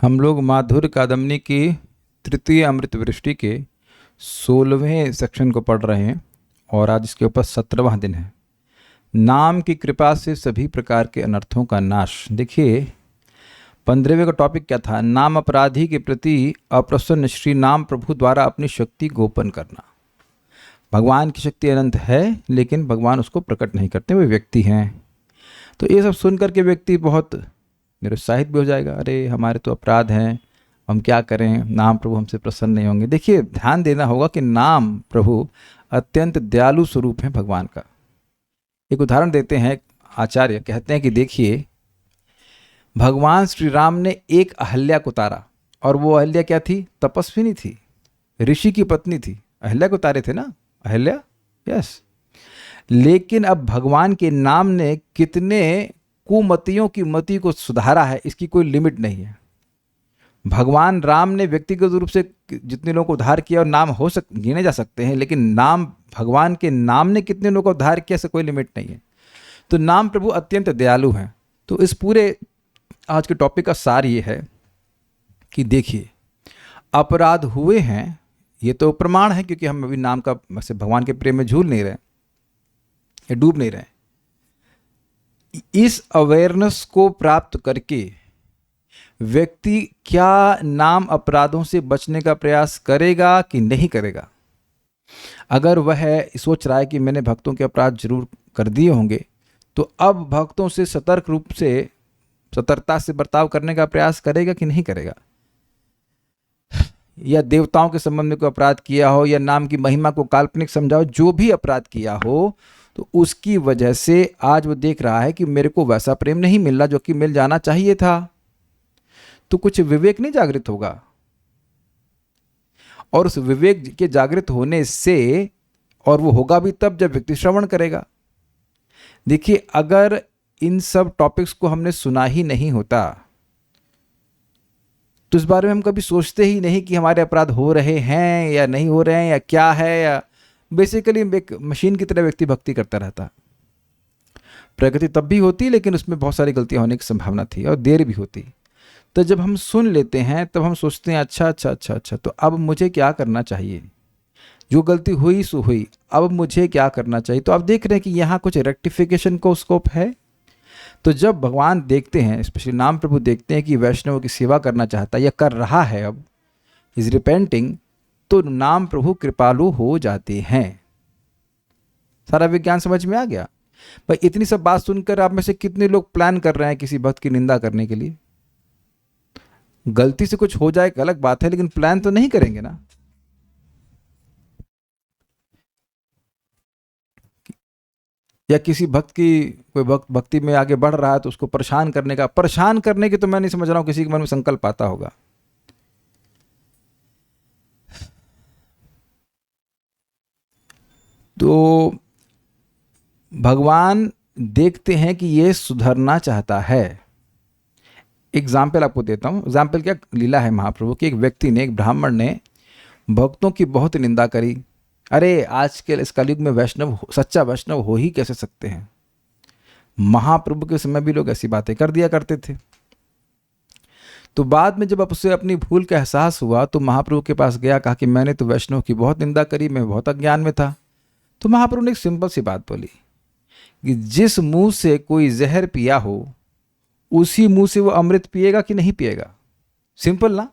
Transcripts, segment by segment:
हम लोग माधुर्य कादम्बनी की तृतीय अमृत वृष्टि के 16वें सेक्शन को पढ़ रहे हैं और आज इसके ऊपर 17वां दिन है। नाम की कृपा से सभी प्रकार के अनर्थों का नाश। देखिए 15वें का टॉपिक क्या था? नाम अपराधी के प्रति अप्रसन्न श्री नाम प्रभु द्वारा अपनी शक्ति गोपन करना। भगवान की शक्ति अनंत है लेकिन भगवान उसको प्रकट नहीं करते, वे व्यक्ति हैं। तो ये सब सुन करके व्यक्ति बहुत निरुत्साहित भी हो जाएगा। अरे हमारे तो अपराध हैं, हम क्या करें, नाम प्रभु हमसे प्रसन्न नहीं होंगे। देखिए ध्यान देना होगा कि नाम प्रभु अत्यंत दयालु स्वरूप है भगवान का। एक उदाहरण देते हैं, आचार्य कहते हैं कि देखिए भगवान श्री राम ने एक अहल्या को तारा, और वो अहल्या क्या थी? तपस्विनी थी, ऋषि की पत्नी थी। अहल्या को तारे थे ना, अहल्या, यस। लेकिन अब भगवान के नाम ने कितने कुमतियों की मति को सुधारा है, इसकी कोई लिमिट नहीं है। भगवान राम ने व्यक्तिगत रूप से जितने लोगों को उद्धार किया, और नाम गिने जा सकते हैं, लेकिन नाम भगवान के नाम ने कितने लोगों को उद्धार किया, से कोई लिमिट नहीं है। तो नाम प्रभु अत्यंत दयालु हैं। तो इस पूरे आज के टॉपिक का सार ये है कि देखिए अपराध हुए हैं, ये तो प्रमाण है, क्योंकि हम अभी नाम का वैसे भगवान के प्रेम में झूल नहीं रहे या डूब नहीं रहे। इस अवेयरनेस को प्राप्त करके व्यक्ति क्या नाम अपराधों से बचने का प्रयास करेगा कि नहीं करेगा? अगर वह सोच रहा है कि मैंने भक्तों के अपराध जरूर कर दिए होंगे, तो अब भक्तों से सतर्कता से बर्ताव करने का प्रयास करेगा कि नहीं करेगा? या देवताओं के संबंध में कोई अपराध किया हो, या नाम की महिमा को काल्पनिक समझाओ, जो भी अपराध किया हो, तो उसकी वजह से आज वो देख रहा है कि मेरे को वैसा प्रेम नहीं मिल रहा जो कि मिल जाना चाहिए था। तो कुछ विवेक नहीं जागृत होगा, और उस विवेक के जागृत होने से, और वो होगा भी तब जब व्यक्ति श्रवण करेगा। देखिए अगर इन सब टॉपिक्स को हमने सुना ही नहीं होता, तो इस बारे में हम कभी सोचते ही नहीं कि हमारे अपराध हो रहे हैं या नहीं हो रहे हैं, या क्या है, या बेसिकली एक मशीन की तरह व्यक्ति भक्ति करता रहता। प्रगति तब भी होती, लेकिन उसमें बहुत सारी गलतियां होने की संभावना थी और देर भी होती। तो जब हम सुन लेते हैं तब हम सोचते हैं अच्छा, तो अब मुझे क्या करना चाहिए? जो गलती हुई सो हुई, अब मुझे क्या करना चाहिए? तो आप देख रहे हैं कि यहाँ कुछ रेक्टिफिकेशन को स्कोप है। तो जब भगवान देखते हैं, स्पेशली नाम प्रभु देखते हैं कि वैष्णव की सेवा करना चाहता है या कर रहा है, अब इज रिपेंटिंग, तो नाम प्रभु कृपालु हो जाते हैं। सारा विज्ञान समझ में आ गया भाई? इतनी सब बात सुनकर आप में से कितने लोग प्लान कर रहे हैं किसी भक्त की निंदा करने के लिए? गलती से कुछ हो जाए एक अलग बात है, लेकिन प्लान तो नहीं करेंगे ना। या किसी भक्त की, कोई भक्त भक्ति में आगे बढ़ रहा है तो उसको परेशान करने के तो मैं नहीं समझ रहा हूं किसी के मन में संकल्प आता होगा। तो भगवान देखते हैं कि ये सुधरना चाहता है। एग्जाम्पल आपको देता हूं। एग्जाम्पल क्या, लीला है महाप्रभु की। एक व्यक्ति ने, एक ब्राह्मण ने भक्तों की बहुत निंदा करी। अरे आज के इस कलयुग में वैष्णव, सच्चा वैष्णव हो ही कैसे सकते हैं? महाप्रभु के समय भी लोग ऐसी बातें कर दिया करते थे। तो बाद में जब उसे अपनी भूल का एहसास हुआ तो महाप्रभु के पास गया, कहा कि मैंने तो वैष्णव की बहुत निंदा करी, मैं बहुत अज्ञान में था। तो महाप्रभु ने एक सिंपल सी बात बोली कि जिस मुंह से कोई जहर पिया हो उसी मुंह से वो अमृत पिएगा कि नहीं पिएगा? सिंपल ना।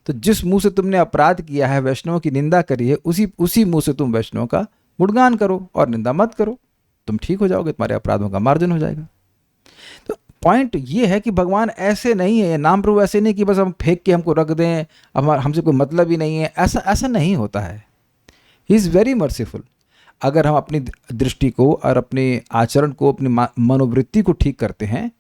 तो जिस मुंह से तुमने अपराध किया है, वैष्णव की निंदा करी है, उसी मुंह से तुम वैष्णव का गुणगान करो और निंदा मत करो, तुम ठीक हो जाओगे, तुम्हारे अपराधों का मार्जन हो जाएगा। तो पॉइंट ये है कि भगवान ऐसे नहीं है, नाम प्रभु ऐसे नहीं कि बस हम फेंक के हमको रख दें, अब हमसे कोई मतलब ही नहीं है, ऐसा नहीं होता है। He is very merciful. अगर हम अपनी दृष्टि को और अपने आचरण को, अपनी मनोवृत्ति को ठीक करते हैं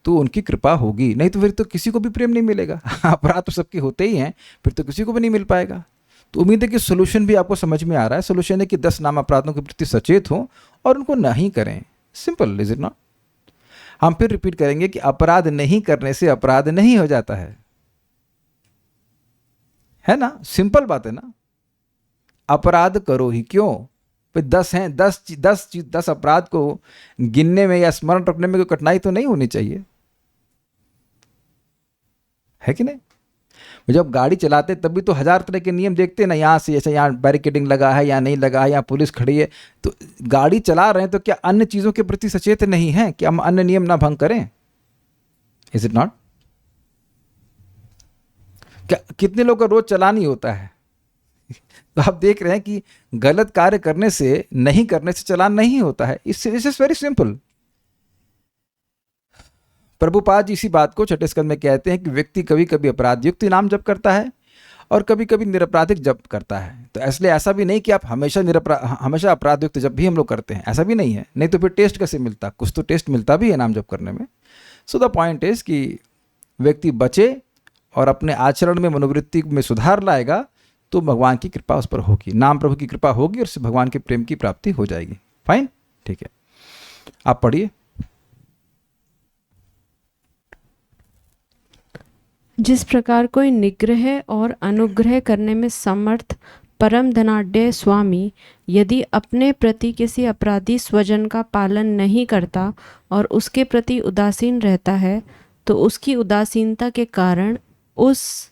तो उनकी कृपा होगी, नहीं तो फिर तो किसी को भी प्रेम नहीं मिलेगा। अपराध तो सबके होते ही हैं, फिर तो किसी को भी नहीं मिल पाएगा। तो उम्मीद है कि सोल्यूशन भी आपको समझ में आ रहा है। सोल्यूशन है कि 10 नाम अपराधों के प्रति सचेत हों और उनको नहीं करें। Simple, is it not? हम फिर रिपीट करेंगे कि अपराध नहीं करने से अपराध नहीं हो जाता है ना? सिंपल बात है ना। अपराध करो ही क्यों? भाई 10 हैं, 10 अपराध को गिनने में या स्मरण रखने में कोई कठिनाई तो नहीं होनी चाहिए, है कि नहीं? जब गाड़ी चलाते तब भी तो हज़ार तरह के नियम देखते हैं ना, यहाँ से जैसे यहाँ बैरिकेडिंग लगा है या नहीं लगा है, यहाँ पुलिस खड़ी है, तो गाड़ी चला रहे हैं तो क्या अन्य चीज़ों के प्रति सचेत नहीं है कि हम अन्य नियम ना भंग करें? Is it not? क्या कितने लोग का रोज चलान ही होता है? तो आप देख रहे हैं कि गलत कार्य करने से, नहीं करने से चलान नहीं होता है। It's is very simple. Prabhupada ji इसी बात को छठे स्कंद में कहते हैं कि व्यक्ति कभी कभी अपराध युक्त नाम जप करता है और कभी कभी निरपराधिक जप करता है। तो इसलिए ऐसा भी नहीं कि आप हमेशा अपराध युक्त जप भी हम लोग करते हैं, ऐसा भी नहीं है। नहीं तो फिर टेस्ट कैसे मिलता? कुछ तो टेस्ट मिलता भी है नाम जप करने में। सो द पॉइंट इज कि व्यक्ति बचे और अपने आचरण में, मनोवृत्ति में सुधार लाएगा तो भगवान की कृपा उस पर होगी, नाम प्रभु की कृपा होगी और उससे भगवान के प्रेम की प्राप्ति हो जाएगी। फाइन, ठीक है, आप पढ़िए। जिस प्रकार कोई निग्रह और अनुग्रह करने में समर्थ परम धनाढ्य स्वामी यदि अपने प्रति किसी अपराधी स्वजन का पालन नहीं करता और उसके प्रति उदासीन रहता है, तो उसकी उदासीनता के कारण उस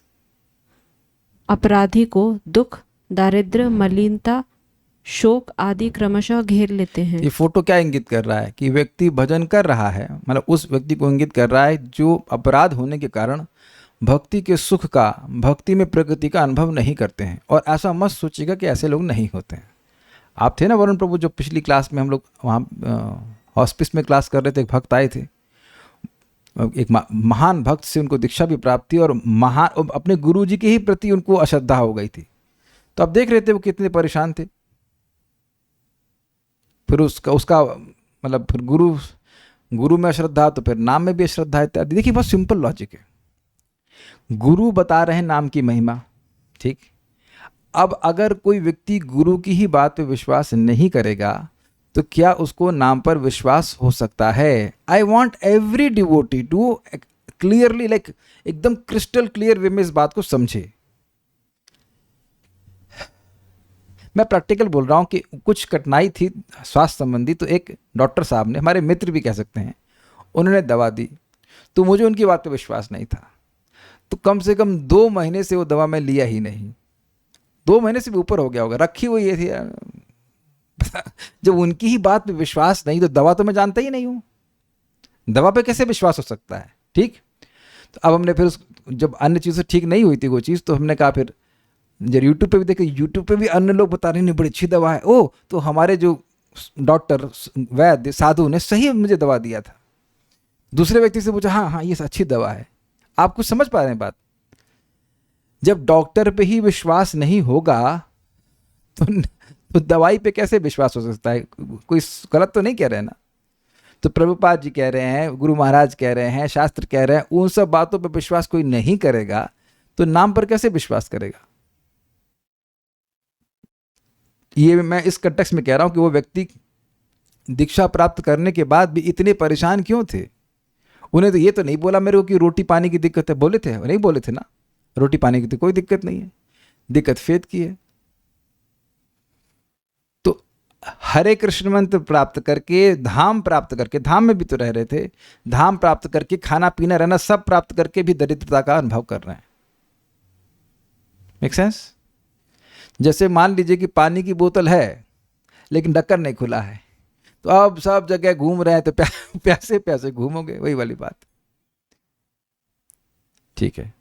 अपराधी को दुख, दारिद्र्य, मलिनता, शोक आदि क्रमशः घेर लेते हैं। ये फोटो क्या इंगित कर रहा है? कि व्यक्ति भजन कर रहा है, मतलब उस व्यक्ति को इंगित कर रहा है जो अपराध होने के कारण भक्ति के सुख का, भक्ति में प्रगति का अनुभव नहीं करते हैं। और ऐसा मत सोचिएगा कि ऐसे लोग नहीं होते हैं। आप थे ना वरुण प्रभु, जो पिछली क्लास में हम लोग वहाँ हॉस्पिस में क्लास कर रहे थे, एक भक्त आए थे, एक महान भक्त से उनको दीक्षा भी प्राप्त थी और महान अपने गुरु जी के ही प्रति उनको अश्रद्धा हो गई थी। तो आप देख रहे थे वो कितने परेशान थे। फिर उसका मतलब फिर गुरु में अश्रद्धा तो फिर नाम में भी अश्रद्धा इत्यादि। देखिए बहुत सिंपल लॉजिक है। गुरु बता रहे हैं नाम की महिमा, ठीक। अब अगर कोई व्यक्ति गुरु की ही बात पे विश्वास नहीं करेगा तो क्या उसको नाम पर विश्वास हो सकता है? I want every devotee to clearly, like एकदम क्रिस्टल क्लियर वे में इस बात को समझे। मैं प्रैक्टिकल बोल रहा हूँ कि कुछ कठिनाई थी स्वास्थ्य संबंधी, तो एक डॉक्टर साहब ने, हमारे मित्र भी कह सकते हैं, उन्होंने दवा दी तो मुझे उनकी बात पे विश्वास नहीं था। तो कम से कम 2 महीने से वो दवा मैं लिया ही नहीं। 2 महीने से भी ऊपर हो गया होगा, रखी हुई ये थी। जब उनकी ही बात पे विश्वास नहीं तो दवा तो मैं जानता ही नहीं हूँ, दवा पे कैसे विश्वास हो सकता है? ठीक। तो अब हमने फिर जब अन्य चीज़ें ठीक नहीं हुई थी वो चीज़, तो हमने कहा फिर जब यूट्यूब पे भी देखे, यूट्यूब पे भी अन्य लोग बता रहे हैं बड़ी अच्छी दवा है। ओ, तो हमारे जो डॉक्टर वैद्य साधु ने सही मुझे दवा दिया था। दूसरे व्यक्ति से पूछा, हाँ हाँ ये अच्छी दवा है। आप कुछ समझ पा रहे हैं बात? जब डॉक्टर पे ही विश्वास नहीं होगा तो दवाई पे कैसे विश्वास हो सकता है? कोई गलत तो नहीं कह रहे हैं ना? तो प्रभुपाद जी कह रहे हैं, गुरु महाराज कह रहे हैं, शास्त्र कह रहे हैं, उन सब बातों पे विश्वास कोई नहीं करेगा तो नाम पर कैसे विश्वास करेगा? ये मैं इस कंटेक्स्ट में कह रहा हूं कि वो व्यक्ति दीक्षा प्राप्त करने के बाद भी इतने परेशान क्यों थे? उन्हें तो ये तो नहीं बोला मेरे को कि रोटी पानी की दिक्कत है, बोले थे? नहीं बोले थे ना, रोटी पानी की तो कोई दिक्कत नहीं है, दिक्कत फेद की है। तो हरे कृष्ण मंत्र प्राप्त करके, धाम प्राप्त करके, धाम में भी तो रह रहे थे, धाम प्राप्त करके, खाना पीना रहना सब प्राप्त करके भी दरिद्रता का अनुभव कर रहे हैं। Make sense? जैसे मान लीजिए कि पानी की बोतल है लेकिन ढक्कन नहीं खुला है, तो अब सब जगह घूम रहे हैं तो प्यासे प्यासे घूमोगे, वही वाली बात। ठीक है,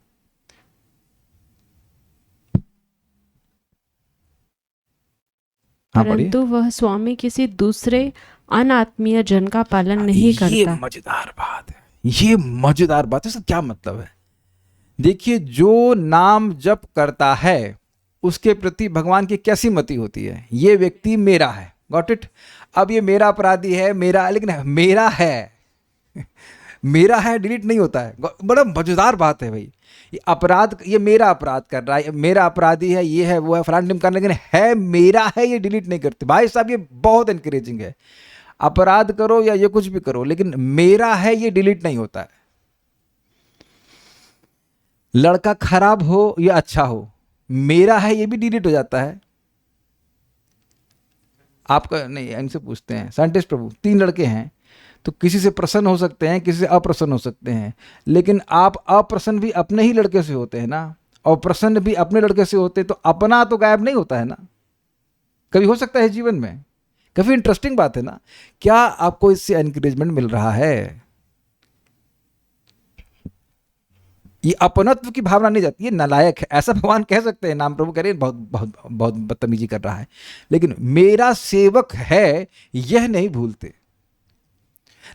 हाँ, परंतु वह स्वामी किसी दूसरे अनात्मीय जन का पालन नहीं करता। ये मजेदार बात है, ये मजेदार बात है। इसका क्या मतलब है? देखिए, जो नाम जप करता है उसके प्रति भगवान की कैसी मति होती है? ये व्यक्ति मेरा है, गॉट इट? अब ये मेरा अपराधी है, मेरा, लेकिन मेरा है मेरा है डिलीट नहीं होता है। बड़ा मजेदार बात है भाई। ये अपराध, ये मेरा अपराध कर रहा है, मेरा अपराधी है, ये है वो है फलान टिम, लेकिन है मेरा है, ये डिलीट नहीं करते। भाई साहब ये बहुत एनकरेजिंग है। अपराध करो या ये कुछ भी करो, लेकिन मेरा है ये डिलीट नहीं होता है। लड़का खराब हो या अच्छा हो, मेरा है ये भी डिलीट हो जाता है। आपका नहीं, इनसे पूछते हैं साइंटिस्ट प्रभु, 3 लड़के हैं तो किसी से प्रसन्न हो सकते हैं, किसी से अप्रसन्न हो सकते हैं, लेकिन आप अप्रसन्न भी अपने ही लड़के से होते हैं ना। और प्रसन्न भी अपने लड़के से होते तो अपना तो गायब नहीं होता है ना, कभी हो सकता है जीवन में। काफी इंटरेस्टिंग बात है ना। क्या आपको इससे एनकरेजमेंट मिल रहा है? ये अपनत्व की भावना नहीं जाती, ये नालायक है, ऐसा भगवान कह सकते हैं। नाम प्रभु कह रहे हैं बहुत बहुत बहुत बदतमीजी कर रहा है, लेकिन मेरा सेवक है यह नहीं भूलते।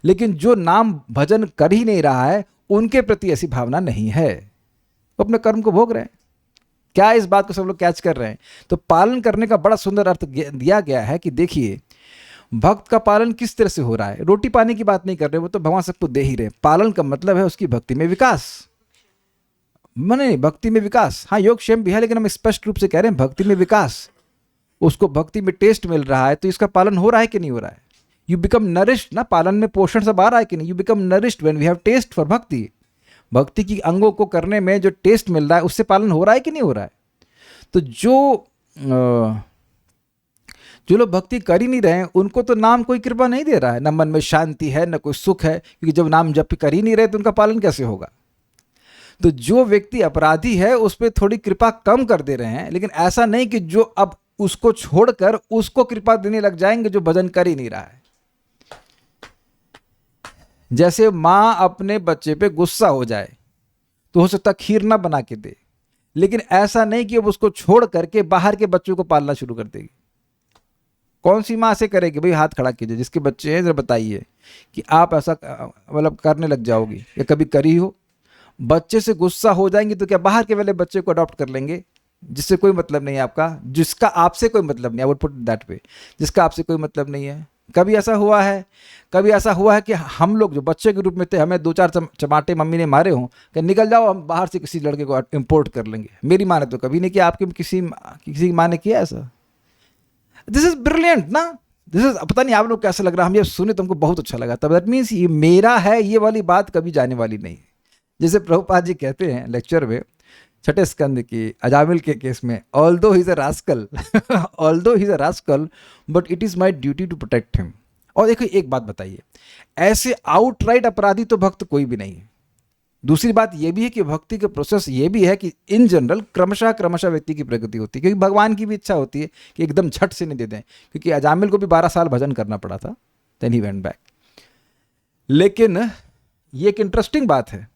लेकिन जो नाम भजन कर ही नहीं रहा है, उनके प्रति ऐसी भावना नहीं है, वो अपने कर्म को भोग रहे हैं। क्या इस बात को सब लोग कैच कर रहे हैं? तो पालन करने का बड़ा सुंदर अर्थ दिया गया है कि देखिए, भक्त का पालन किस तरह से हो रहा है। रोटी पानी की बात नहीं कर रहे, वो तो भगवान सबको दे ही रहे। पालन का मतलब है उसकी भक्ति में विकास। नहीं, भक्ति में विकास, हाँ योग क्षेम भी है, लेकिन हम स्पष्ट रूप से कह रहे हैं भक्ति में विकास। उसको भक्ति में टेस्ट मिल रहा है, तो इसका पालन हो रहा है कि नहीं हो रहा है? यू बिकम नरिश्ड ना, पालन में पोषण सब आ रहा है कि नहीं? You become nourished when we have taste for bhakti. भक्ति की अंगों को करने में जो टेस्ट मिल रहा है, उससे पालन हो रहा है कि नहीं हो रहा है? तो जो लोग भक्ति कर ही नहीं रहे हैं, उनको तो नाम कोई कृपा नहीं दे रहा है, न मन में शांति है, न कोई सुख है, क्योंकि जब नाम जप कर ही नहीं रहे तो उनका पालन कैसे होगा? तो जो व्यक्ति अपराधी है उस पर थोड़ी कृपा कम कर दे रहे हैं, लेकिन ऐसा नहीं कि जो अब उसको छोड़कर उसको कृपा देने लग जाएंगे जो भजन कर ही नहीं रहा है। जैसे माँ अपने बच्चे पे गुस्सा हो जाए तो हो सकता खीर ना बना के दे, लेकिन ऐसा नहीं कि अब उसको छोड़ करके बाहर के बच्चों को पालना शुरू कर देगी। कौन सी माँ से करेगी? भाई हाथ खड़ा कीजिए जिसके बच्चे हैं, जरा बताइए कि आप ऐसा मतलब करने लग जाओगी या कभी करी हो? बच्चे से गुस्सा हो जाएंगे तो क्या बाहर के वाले बच्चे को अडॉप्ट कर लेंगे जिससे कोई मतलब नहीं है आपका, जिसका आपसे कोई मतलब नहीं, I would put that way, जिसका आपसे कोई मतलब नहीं है? कभी ऐसा हुआ है? कभी ऐसा हुआ है कि हम लोग जो बच्चे के रूप में थे, हमें 2-4 चमाटे मम्मी ने मारे हों कि निकल जाओ हम बाहर से किसी लड़के को इंपोर्ट कर लेंगे? मेरी माँ ने तो कभी नहीं किया। आपकी किसी माँ ने किया ऐसा? दिस इज ब्रिलियंट ना। दिस इज, पता नहीं आप लोग कैसा लग रहा है, हम ये सुने तो हमको बहुत अच्छा लगा। तब दैट मीन्स ये मेरा है, ये वाली बात कभी जाने वाली नहीं है। जैसे प्रभुपाद जी कहते हैं लेक्चर में, छठे स्कंद की अजामिल के केस में, although he is a rascal although he is a rascal but it is my duty to protect him. और देखो एक बात बताइए, ऐसे आउटराइट अपराधी तो भक्त कोई भी नहीं है। दूसरी बात यह भी है कि भक्ति का प्रोसेस ये भी है कि इन जनरल क्रमशः व्यक्ति की प्रगति होती है, क्योंकि भगवान की भी इच्छा होती है कि एकदम झट से नहीं दे दें, क्योंकि अजामिल को भी 12 साल भजन करना पड़ा था, देन ही वेंट बैक। लेकिन ये एक इंटरेस्टिंग बात है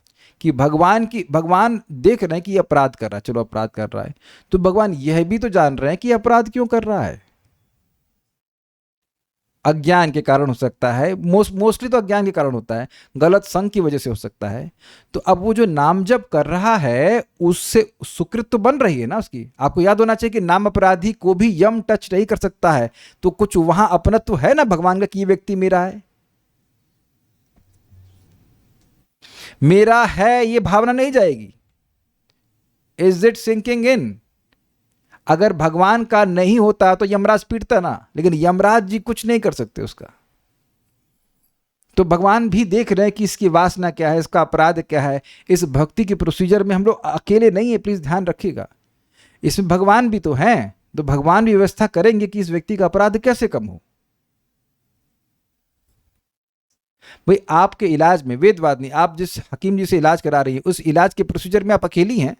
कि भगवान देख रहे हैं कि ये अपराध कर रहा है, चलो अपराध कर रहा है, तो भगवान यह भी तो जान रहे हैं कि अपराध क्यों कर रहा है। अज्ञान के कारण हो सकता है, मोस्टली तो अज्ञान के कारण होता है, गलत संग की वजह से हो सकता है। तो अब वो जो नाम जप कर रहा है उससे सुकृत तो बन रही है ना उसकी। आपको याद होना चाहिए कि नाम अपराधी को भी यम टच नहीं कर सकता है, तो कुछ वहां अपनत्व है ना भगवान का कि ये व्यक्ति मेरा है, मेरा है, ये भावना नहीं जाएगी। Is it sinking in? अगर भगवान का नहीं होता तो यमराज पीटता ना, लेकिन यमराज जी कुछ नहीं कर सकते उसका। तो भगवान भी देख रहे हैं कि इसकी वासना क्या है, इसका अपराध क्या है। इस भक्ति के प्रोसीजर में हम लोग अकेले नहीं है, प्लीज ध्यान रखिएगा। इसमें भगवान भी तो हैं, तो भगवान भी व्यवस्था करेंगे कि इस व्यक्ति का अपराध कैसे कम हो। भाई आपके इलाज में वेदवाद नहीं, आप जिस हकीम जी से इलाज करा रही है उस इलाज के प्रोसीजर में आप अकेली हैं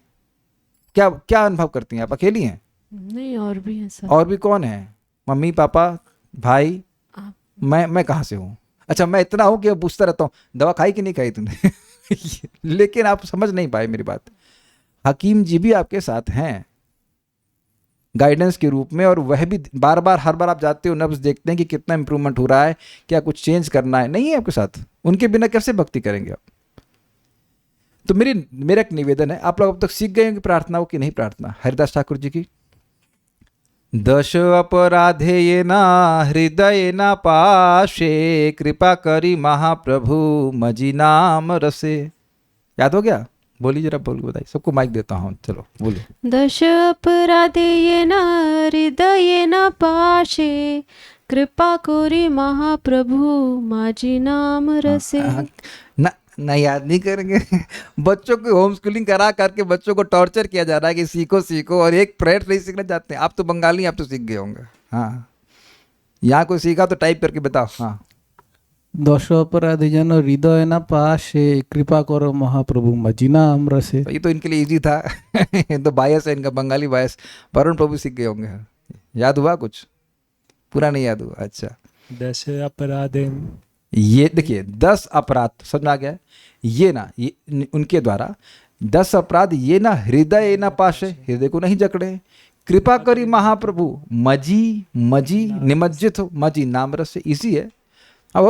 क्या? क्या अनुभव करती हैं आप? अकेली हैं? नहीं, और भी है सर। और भी कौन है? मम्मी पापा भाई? आप मैं कहाँ से हूँ? अच्छा, मैं इतना हूँ कि पूछता रहता हूँ दवा खाई कि नहीं खाई तुमने लेकिन आप समझ नहीं पाए मेरी बात। हकीम जी भी आपके साथ हैं गाइडेंस के रूप में, और वह भी बार बार हर बार आप जाते हो नब्ज देखते हैं कि कितना इंप्रूवमेंट हो रहा है, क्या कुछ चेंज करना है, नहीं है आपके साथ। उनके बिना कैसे भक्ति करेंगे आप? तो मेरा एक निवेदन है, आप लोग अब तक सीख गए होंगे प्रार्थनाओं की नहीं प्रार्थना हरिदास ठाकुर जी की, दश अपराधे ये ना हृदय ना पाशे कृपा करी महाप्रभु मजी नाम रसे। याद हो गया? बोलिए जरा, बोल बताइए, सबको माइक देता हूँ, चलो बोलिए। दश अपराधे ये न हृदय न पाशे कृपा कोरी महाप्रभु माजी नाम रसे। ना याद नहीं करेंगे बच्चों को होम स्कूलिंग करा करके बच्चों को टॉर्चर किया जा रहा है कि सीखो सीखो, और एक प्रेयर नहीं सीखना चाहते हैं। आप तो बंगाली, आप तो सीख गए होंगे। हाँ, यहाँ कोई सीखा तो टाइप करके बताओ। हाँ, দশ অপরাধী যেন হৃদয় না পাশে, কৃপা করো মহাপ্রভু মজিনা আমরসে। ये तो इनके लिए इजी था। ये तो बायस है इनका, बंगाली बायस। वरुण प्रभु सीख गए होंगे। याद हुआ कुछ? पूरा नहीं याद हुआ? अच्छा। दश अपराधे ये देखिए 10 अपराध समझ में आ गया। ये ना ये उनके द्वारा 10 अपराध ये ना हृदय ना पाशे, हृदय को नहीं जकड़े। कृपा करी महाप्रभु मजी मजी निमज्जित हो, मजी नाम रस से इसी है। अब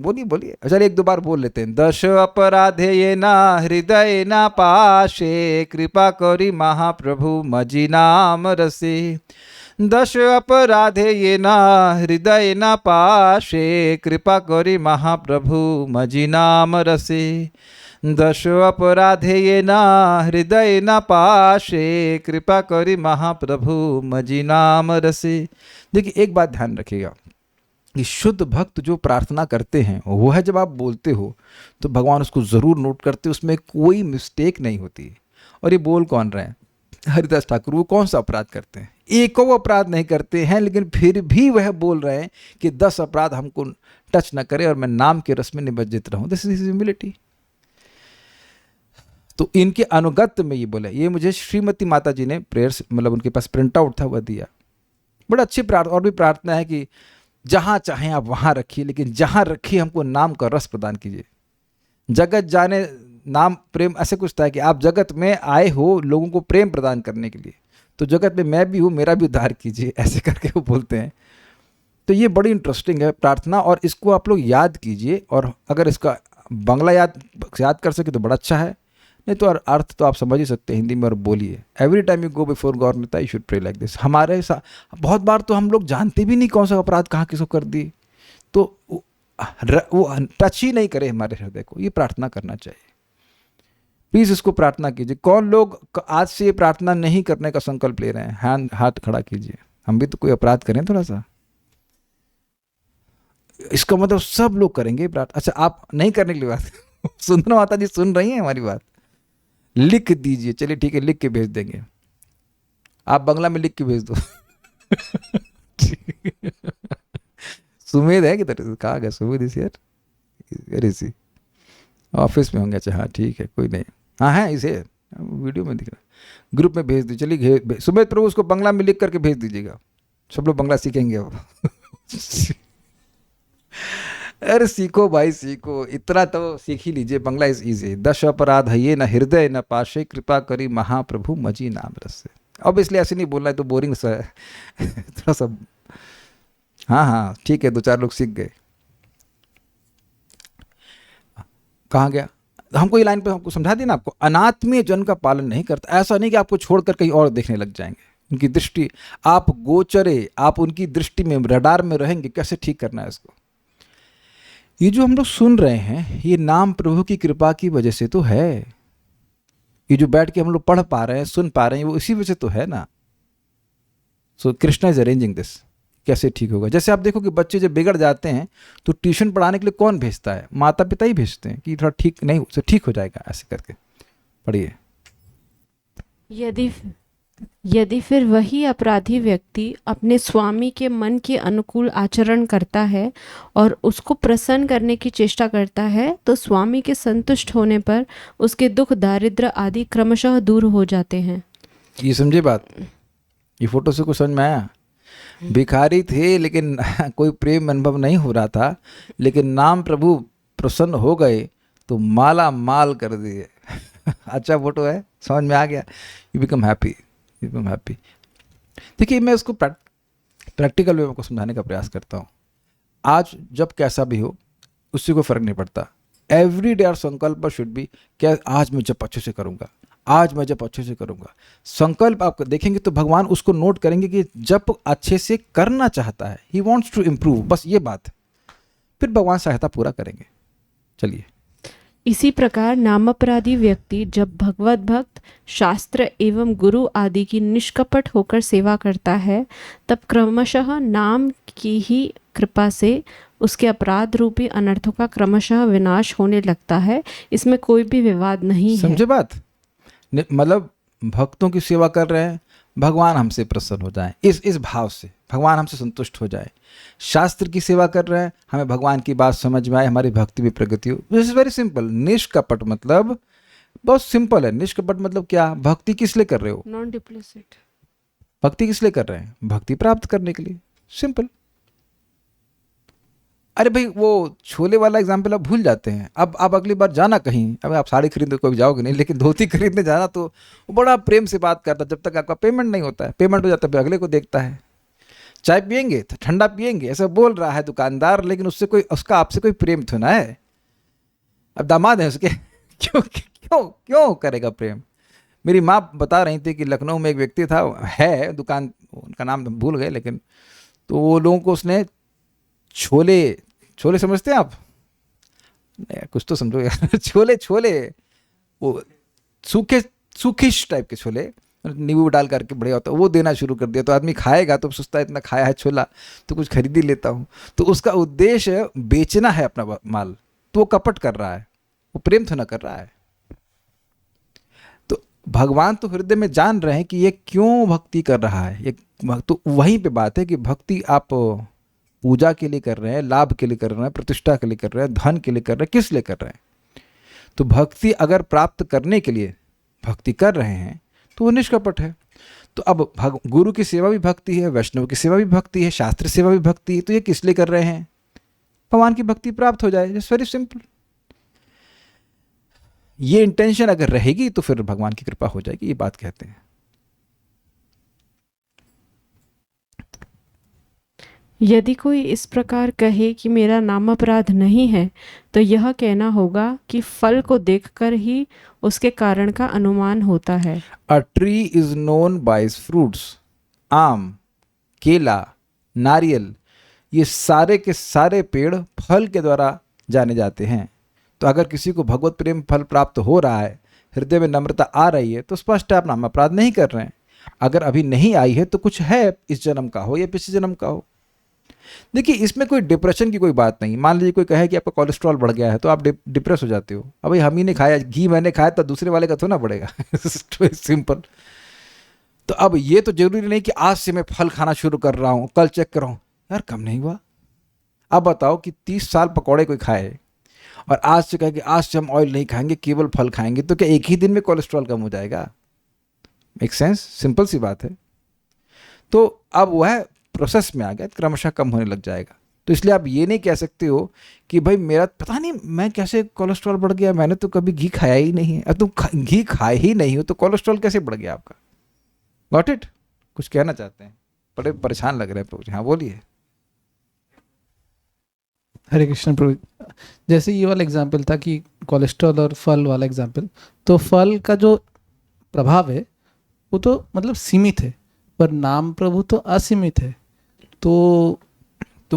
बोलिए बोलिए, चलिए एक दो बार बोल लेते हैं। दश अपराधे ये ना हृदय ना पाशे, कृपा करी महाप्रभु मजी नाम रसे। दश अपराधे ये ना हृदय ना पाशे, कृपा करी महाप्रभु मजी नाम रसे। दश अपराधे ये ना हृदय ना पाशे, कृपा करी महाप्रभु मजी नाम रसे। देखिए एक बात ध्यान रखिएगा कि शुद्ध भक्त जो प्रार्थना करते हैं वो है, जब आप बोलते हो तो भगवान उसको ज़रूर नोट करते, उसमें कोई मिस्टेक नहीं होती। और ये बोल कौन रहे हैं? हरिदास ठाकुर। वो कौन सा अपराध करते हैं? एको अपराध नहीं करते हैं, लेकिन फिर भी वह बोल रहे हैं कि 10 अपराध हमको टच न करे और मैं नाम के रस में निमज्जित रहूं। This is humility. तो इनके अनुगत्य में ये बोले। ये मुझे श्रीमती माता जी ने प्रेयर्स, मतलब उनके पास प्रिंट आउट था, वह दिया। बड़ा अच्छी प्रार्थना। और भी प्रार्थना है कि जहाँ चाहें आप वहाँ रखिए, लेकिन जहाँ रखिए हमको नाम का रस प्रदान कीजिए। जगत जाने नाम प्रेम, ऐसे कुछ था कि आप जगत में आए हो लोगों को प्रेम प्रदान करने के लिए, तो जगत में मैं भी हूँ, मेरा भी उद्धार कीजिए, ऐसे करके वो बोलते हैं। तो ये बड़ी इंटरेस्टिंग है प्रार्थना, और इसको आप लोग याद कीजिए। और अगर इसका बांग्ला याद कर सके तो बड़ा अच्छा है, नहीं तो अर्थ तो आप समझ ही सकते हैं हिंदी में, और बोलिए। Every time you go before God नेता you should pray like this. हमारे साथ बहुत बार तो हम लोग जानते भी नहीं कौन सा अपराध कहाँ किसको कर दिए, तो वो टच ही नहीं करे हमारे हृदय को। ये प्रार्थना करना चाहिए। प्लीज़ इसको प्रार्थना कीजिए। कौन लोग आज से ये प्रार्थना नहीं करने का संकल्प ले रहे हैं? हाथ खड़ा कीजिए। हम भी तो कोई अपराध करें थोड़ा सा। इसका मतलब सब लोग करेंगे प्रार्थना। अच्छा, आप नहीं करने के लिए बात सुंदर माता जी सुन रही हैं हमारी बात? लिख दीजिए। चलिए ठीक है, लिख के भेज देंगे। आप बंगला में लिख के भेज दो। सुमेध है किधर? कहाँ गया सुमेध? इस यार इसी ऑफिस में होंगे। अच्छा हाँ ठीक है, कोई नहीं। हाँ है, इसे वीडियो में दिख रहा है। ग्रुप में भेज दीजिए। चलिए सुमेध प्रभु उसको बंगला में लिख करके भेज दीजिएगा। सब लोग बंगला सीखेंगे अब। अरे सीखो भाई सीखो, इतना तो सीख ही लीजिए। बंगला इज इजी। दश अपराध है ये न हृदय न पाशे, कृपा करी महाप्रभु मजी नाम रस से। अब इसलिए ऐसे नहीं बोलना है तो बोरिंग सा है। थोड़ा सा हाँ हाँ ठीक है, 2-4 लोग सीख गए। कहाँ गया? हमको ये लाइन पे हमको समझा देना। आपको अनात्मीय जन का पालन नहीं करता। ऐसा नहीं कि आपको छोड़कर कहीं और देखने लग जाएंगे। उनकी दृष्टि आप गोचरे, आप उनकी दृष्टि में रडार में रहेंगे। कैसे ठीक करना है इसको? ये जो हम लोग सुन रहे हैं ये नाम प्रभु की कृपा की वजह से तो है। ये जो बैठ के हम लोग पढ़ पा रहे हैं, सुन पा रहे हैं, वो इसी वजह तो है ना। सो कृष्णा इज अरेंजिंग दिस। कैसे ठीक होगा? जैसे आप देखो कि बच्चे जब बिगड़ जाते हैं तो ट्यूशन पढ़ाने के लिए कौन भेजता है? माता पिता ही भेजते हैं कि थोड़ा ठीक नहीं हो, ठीक हो जाएगा, ऐसे करके। पढ़िए। यदि फिर वही अपराधी व्यक्ति अपने स्वामी के मन के अनुकूल आचरण करता है और उसको प्रसन्न करने की चेष्टा करता है, तो स्वामी के संतुष्ट होने पर उसके दुख, दारिद्र्य आदि क्रमशः दूर हो जाते हैं। ये समझे बात? ये फोटो से कुछ समझ में आया? भिखारी थे लेकिन कोई प्रेम अनुभव नहीं हो रहा था, लेकिन नाम प्रभु प्रसन्न हो गए तो माला माल कर दिए। अच्छा फोटो है, समझ में आ गया? You become happy, you become happy. देखिए मैं उसको प्रैक्टिकल वे में समझाने का प्रयास करता हूँ। आज जब कैसा भी हो उससे कोई फर्क नहीं पड़ता। एवरी डे आर संकल्प शुड बी, क्या आज मैं जब अच्छे से करूँगा, आज मैं जब अच्छे से करूँगा। संकल्प आप देखेंगे तो भगवान उसको नोट करेंगे कि जब अच्छे से करना चाहता है, ही वॉन्ट्स टू इम्प्रूव, बस ये बात है। फिर भगवान सहायता पूरा करेंगे। चलिए। इसी प्रकार नामपराधी व्यक्ति जब भगवत भक्त, शास्त्र एवं गुरु आदि की निष्कपट होकर सेवा करता है, तब क्रमशः नाम की ही कृपा से उसके अपराध रूपी अनर्थों का क्रमशः विनाश होने लगता है। इसमें कोई भी विवाद नहीं है। समझे बात? मतलब भक्तों की सेवा कर रहे हैं, भगवान हमसे प्रसन्न हो जाए, इस भाव से भगवान हमसे संतुष्ट हो जाए। शास्त्र की सेवा कर रहे हैं, हमें भगवान की बात समझ में आए, हमारी भक्ति भी प्रगति हो। This is very simple. निष्कपट मतलब बहुत सिंपल है। निष्कपट मतलब क्या? भक्ति किस लिए कर रहे हो? नॉन डिप्लोसिट। भक्ति किस लिए कर रहे हैं? भक्ति प्राप्त करने के लिए। सिंपल। अरे भाई वो छोले वाला एग्जाम्पल आप भूल जाते हैं। अब आप अगली बार जाना कहीं, अब आप साड़ी खरीदने को जाओगे नहीं, लेकिन धोती खरीदने जाना तो वो बड़ा प्रेम से बात करता है। जब तक आपका पेमेंट नहीं होता है, पेमेंट हो जाता है अगले को देखता है। चाय पियेंगे तो ठंडा पियेंगे, ऐसा बोल रहा है दुकानदार, लेकिन उससे कोई, उसका आपसे कोई प्रेम तो ना है। अब दामाद है उसके, क्यों क्यों क्यों करेगा प्रेम? मेरी माँ बता रही थी कि लखनऊ में एक व्यक्ति था, है दुकान, उनका नाम भूल गए, लेकिन तो वो लोगों को उसने छोले, छोले समझते हैं आप? नहीं, कुछ तो समझो यार। छोले छोले वो सूखे सूखिश टाइप के छोले, नींबू डाल करके बढ़िया होता है, वो देना शुरू कर दिया। तो आदमी खाएगा तो सोचता है इतना खाया है छोला तो कुछ खरीद ही लेता हूँ। तो उसका उद्देश्य बेचना है अपना माल, तो वो कपट कर रहा है, वो प्रेम तो ना कर रहा है। तो भगवान तो हृदय में जान रहे हैं कि ये क्यों भक्ति कर रहा है। ये तो वहीं पे बात है कि भक्ति आप पूजा के लिए कर रहे हैं, लाभ के लिए कर रहे हैं, प्रतिष्ठा के लिए कर रहे हैं, धन के लिए कर रहे हैं, किस लिए कर रहे हैं? तो भक्ति अगर प्राप्त करने के लिए भक्ति कर रहे हैं तो वो निष्कपट है। तो अब गुरु की सेवा भी भक्ति है, वैष्णव की सेवा भी भक्ति है, शास्त्र सेवा भी भक्ति है। तो ये किस लिए कर रहे हैं? भगवान की भक्ति प्राप्त हो जाए। It's very simple. ये इंटेंशन अगर रहेगी तो फिर भगवान की कृपा हो जाएगी, ये बात कहते हैं। यदि कोई इस प्रकार कहे कि मेरा नाम अपराध नहीं है, तो यह कहना होगा कि फल को देखकर ही उसके कारण का अनुमान होता है। A tree is known by its fruits. आम, केला, नारियल, ये सारे के सारे पेड़ फल के द्वारा जाने जाते हैं। तो अगर किसी को भगवत प्रेम फल प्राप्त हो रहा है, हृदय में नम्रता आ रही है, तो स्पष्ट है आप नाम अपराध नहीं कर रहे हैं। अगर अभी नहीं आई है तो कुछ है, इस जन्म का हो या पिछले जन्म का हो। देखिए इसमें कोई डिप्रेशन की कोई बात नहीं। मान लीजिए कोई कहे कि आपका कोलेस्ट्रॉल बढ़ गया है तो आप डिप्रेस हो जाते हो। अब भाई हम ही ने खाया, घी मैंने खाया तो दूसरे वाले का तो ना बढ़ेगा। सिंपल। तो अब ये तो जरूरी नहीं कि आज से मैं फल खाना शुरू कर रहा हूँ, कल चेक कर रहा हूँ, यार कम नहीं हुआ। अब बताओ कि 30 साल पकौड़े कोई खाए और आज से कहे कि आज से हम ऑयल नहीं खाएंगे, केवल फल खाएंगे, तो क्या एक ही दिन में कोलेस्ट्रॉल कम हो जाएगा? Make sense? सिंपल सी बात है। तो अब वह प्रोसेस में आ गया, क्रमशः कम होने लग जाएगा। तो इसलिए आप ये नहीं कह सकते हो कि भाई मेरा पता नहीं मैं कैसे कोलेस्ट्रॉल बढ़ गया, मैंने तो कभी घी खाया ही नहीं है। अब तुम घी खाए ही नहीं हो तो कोलेस्ट्रॉल कैसे बढ़ गया आपका? Got it? कुछ कहना चाहते हैं? बड़े परेशान लग रहे हैं प्रभु जी। हाँ बोलिए। हरे कृष्ण प्रभु। जैसे ये वाला एग्जाम्पल था कि कोलेस्ट्रॉल और फल वाला एग्जाम्पल, तो फल का जो प्रभाव है वो तो मतलब सीमित है, पर नाम प्रभु तो असीमित है। तो